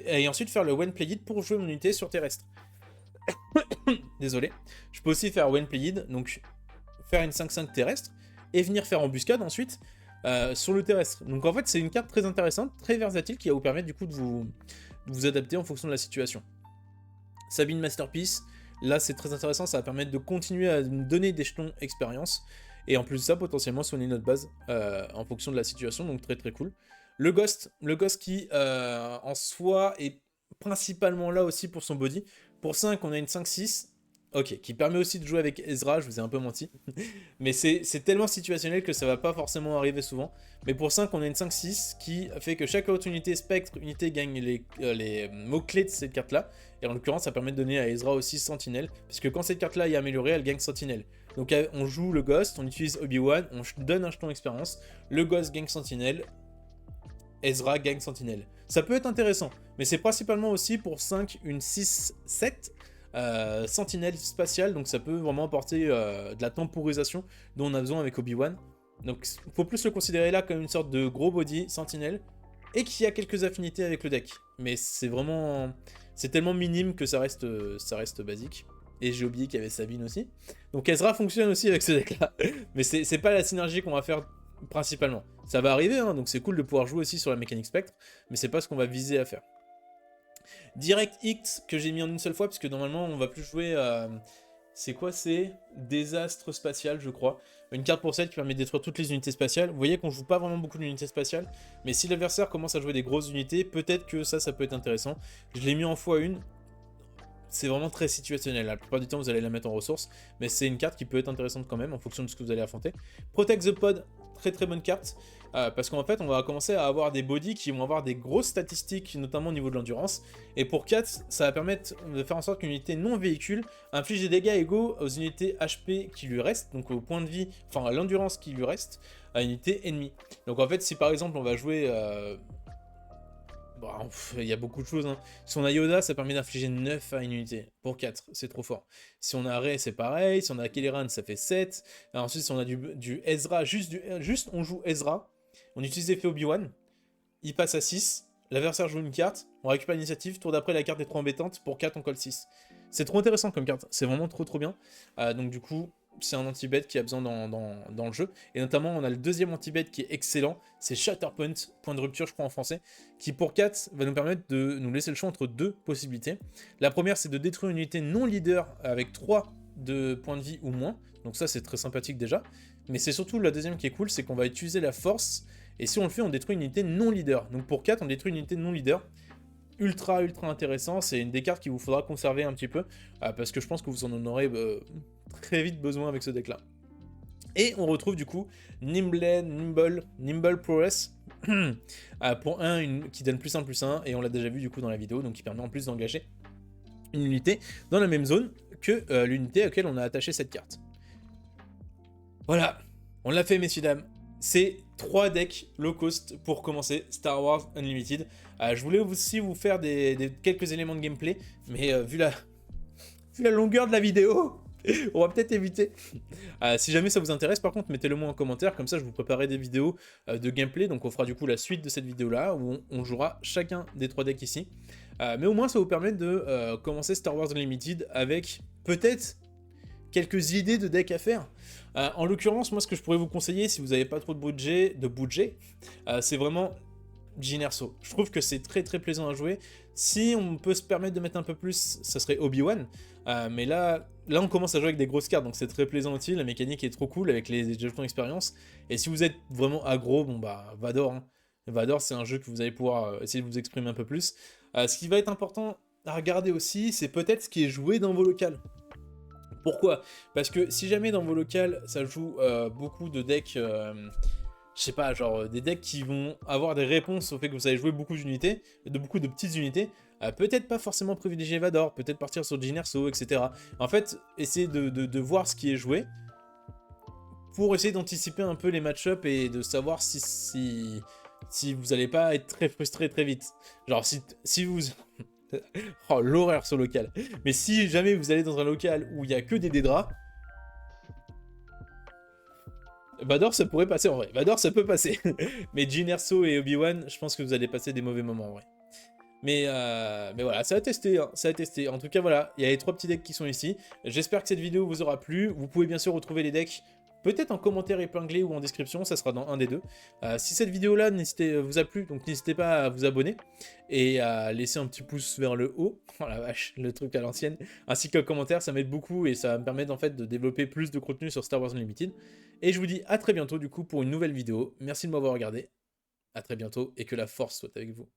et ensuite faire le When Played pour jouer mon unité sur terrestre. Désolé. Je peux aussi faire When Played, donc faire une 5-5 terrestre, et venir faire embuscade ensuite sur le terrestre. Donc en fait, c'est une carte très intéressante, très versatile, qui va vous permettre du coup de vous adapter en fonction de la situation. Sabine Masterpiece, là c'est très intéressant, ça va permettre de continuer à nous donner des jetons expérience, et en plus de ça, potentiellement soigner notre base en fonction de la situation, donc très très cool. Le Ghost qui en soi est principalement là aussi pour son body. Pour 5, on a une 5-6, ok, qui permet aussi de jouer avec Ezra, je vous ai un peu menti. Mais c'est tellement situationnel que ça va pas forcément arriver souvent. Mais pour 5, on a une 5-6 qui fait que chaque autre unité spectre unité gagne les mots-clés de cette carte-là. Et en l'occurrence, ça permet de donner à Ezra aussi Sentinelle, puisque quand cette carte-là est améliorée, elle gagne Sentinelle. Donc on joue le Ghost, on utilise Obi-Wan, on donne un jeton expérience, le Ghost gagne Sentinelle, Ezra gagne Sentinelle. Ça peut être intéressant, mais c'est principalement aussi pour 5, une 6-7, Sentinelle spatiale, donc ça peut vraiment apporter de la temporisation dont on a besoin avec Obi-Wan. Donc il faut plus le considérer là comme une sorte de gros body Sentinelle, et qui a quelques affinités avec le deck. Mais c'est vraiment... c'est tellement minime que ça reste basique. Et j'ai oublié qu'il y avait Sabine aussi. Donc Ezra fonctionne aussi avec ce deck-là. Mais c'est pas la synergie qu'on va faire principalement. Ça va arriver, hein, donc c'est cool de pouvoir jouer aussi sur la mécanique spectre, mais c'est pas ce qu'on va viser à faire. Direct X que j'ai mis en une seule fois, puisque normalement on va plus jouer à... c'est quoi? C'est Désastre Spatial, je crois. Une carte pour 7 qui permet de détruire toutes les unités spatiales. Vous voyez qu'on joue pas vraiment beaucoup d'unités spatiales, mais si l'adversaire commence à jouer des grosses unités, peut-être que ça peut être intéressant. Je l'ai mis en x1. C'est vraiment très situationnel, la plupart du temps vous allez la mettre en ressources, mais c'est une carte qui peut être intéressante quand même en fonction de ce que vous allez affronter. Protect the Pod, très très bonne carte, parce qu'en fait on va commencer à avoir des bodies qui vont avoir des grosses statistiques, notamment au niveau de l'endurance, et pour 4, ça va permettre de faire en sorte qu'une unité non véhicule inflige des dégâts égaux aux unités HP qui lui restent, donc au point de vie, enfin à l'endurance qui lui reste, à une unité ennemie. Donc en fait si par exemple on va jouer... bon, il y a beaucoup de choses. Hein. Si on a Yoda, ça permet d'infliger 9 à une unité. Pour 4, c'est trop fort. Si on a Rey, c'est pareil. Si on a Kelleran, ça fait 7. Alors ensuite, si on a du Ezra, juste on joue Ezra. On utilise l'effet Obi-Wan. Il passe à 6. L'adversaire joue une carte. On récupère l'initiative. Tour d'après, la carte est trop embêtante. Pour 4, on colle 6. C'est trop intéressant comme carte. C'est vraiment trop bien. Donc du coup... c'est un anti-bet qui a besoin dans le jeu. Et notamment, on a le deuxième anti-bet qui est excellent. C'est Shatterpoint, point de rupture, je crois, en français. Qui, pour 4, va nous permettre de nous laisser le choix entre 2 possibilités. La première, c'est de détruire une unité non leader avec 3 de points de vie ou moins. Donc ça, c'est très sympathique déjà. Mais c'est surtout la deuxième qui est cool, c'est qu'on va utiliser la force. Et si on le fait, on détruit une unité non leader. Donc pour 4, on détruit une unité non leader. Ultra intéressant, c'est une des cartes qu'il vous faudra conserver un petit peu, parce que je pense que vous en aurez très vite besoin avec ce deck là. Et on retrouve du coup Nimble Prowess pour 1 qui donne +1/+1, et on l'a déjà vu du coup dans la vidéo, donc qui permet en plus d'engager une unité dans la même zone que l'unité à laquelle on a attaché cette carte. Voilà, on l'a fait messieurs dames. C'est 3 decks low cost pour commencer Star Wars Unlimited. Je voulais aussi vous faire quelques éléments de gameplay, mais vu la longueur de la vidéo, On va peut-être éviter. Si jamais ça vous intéresse, par contre, mettez-le moi en commentaire, comme ça je vous préparerai des vidéos de gameplay, donc on fera du coup la suite de cette vidéo-là, où on jouera chacun des 3 decks ici. Mais au moins ça vous permet de commencer Star Wars Unlimited avec peut-être quelques idées de decks à faire. En l'occurrence, moi ce que je pourrais vous conseiller, si vous n'avez pas trop de budget, c'est vraiment Jyn Erso. Je trouve que c'est très très plaisant à jouer. Si on peut se permettre de mettre un peu plus, ça serait Obi-Wan. Mais là on commence à jouer avec des grosses cartes, donc c'est très plaisant aussi. La mécanique est trop cool avec les jetons d'expérience. Et si vous êtes vraiment aggro, bon bah Vador. Hein. Vador, c'est un jeu que vous allez pouvoir essayer de vous exprimer un peu plus. Ce qui va être important à regarder aussi, c'est peut-être ce qui est joué dans vos locales. Pourquoi? Parce que si jamais dans vos locales, ça joue beaucoup de decks... je sais pas, genre des decks qui vont avoir des réponses au fait que vous allez jouer beaucoup d'unités, de beaucoup de petites unités, peut-être pas forcément privilégier Vador, peut-être partir sur Jyn Erso, etc. En fait, essayez de voir ce qui est joué, pour essayer d'anticiper un peu les match-up et de savoir si vous allez pas être très frustré très vite. Genre si vous... oh, l'horreur sur local. Mais si jamais vous allez dans un local où il y a que des Dédras, Vador, ça pourrait passer en vrai. Vador, ça peut passer. Mais Jyn Erso et Obi-Wan, je pense que vous allez passer des mauvais moments en vrai. Mais voilà, ça a testé, hein, ça a testé. En tout cas, voilà, il y a les 3 petits decks qui sont ici. J'espère que cette vidéo vous aura plu. Vous pouvez bien sûr retrouver les decks, peut-être en commentaire épinglé ou en description, ça sera dans un des deux. Si cette vidéo-là vous a plu, donc n'hésitez pas à vous abonner et à laisser un petit pouce vers le haut. Oh la vache, le truc à l'ancienne. Ainsi qu'un commentaire, ça m'aide beaucoup et ça va me permettre en fait de développer plus de contenu sur Star Wars Unlimited. Et je vous dis à très bientôt du coup pour une nouvelle vidéo. Merci de m'avoir regardé. À très bientôt et que la force soit avec vous.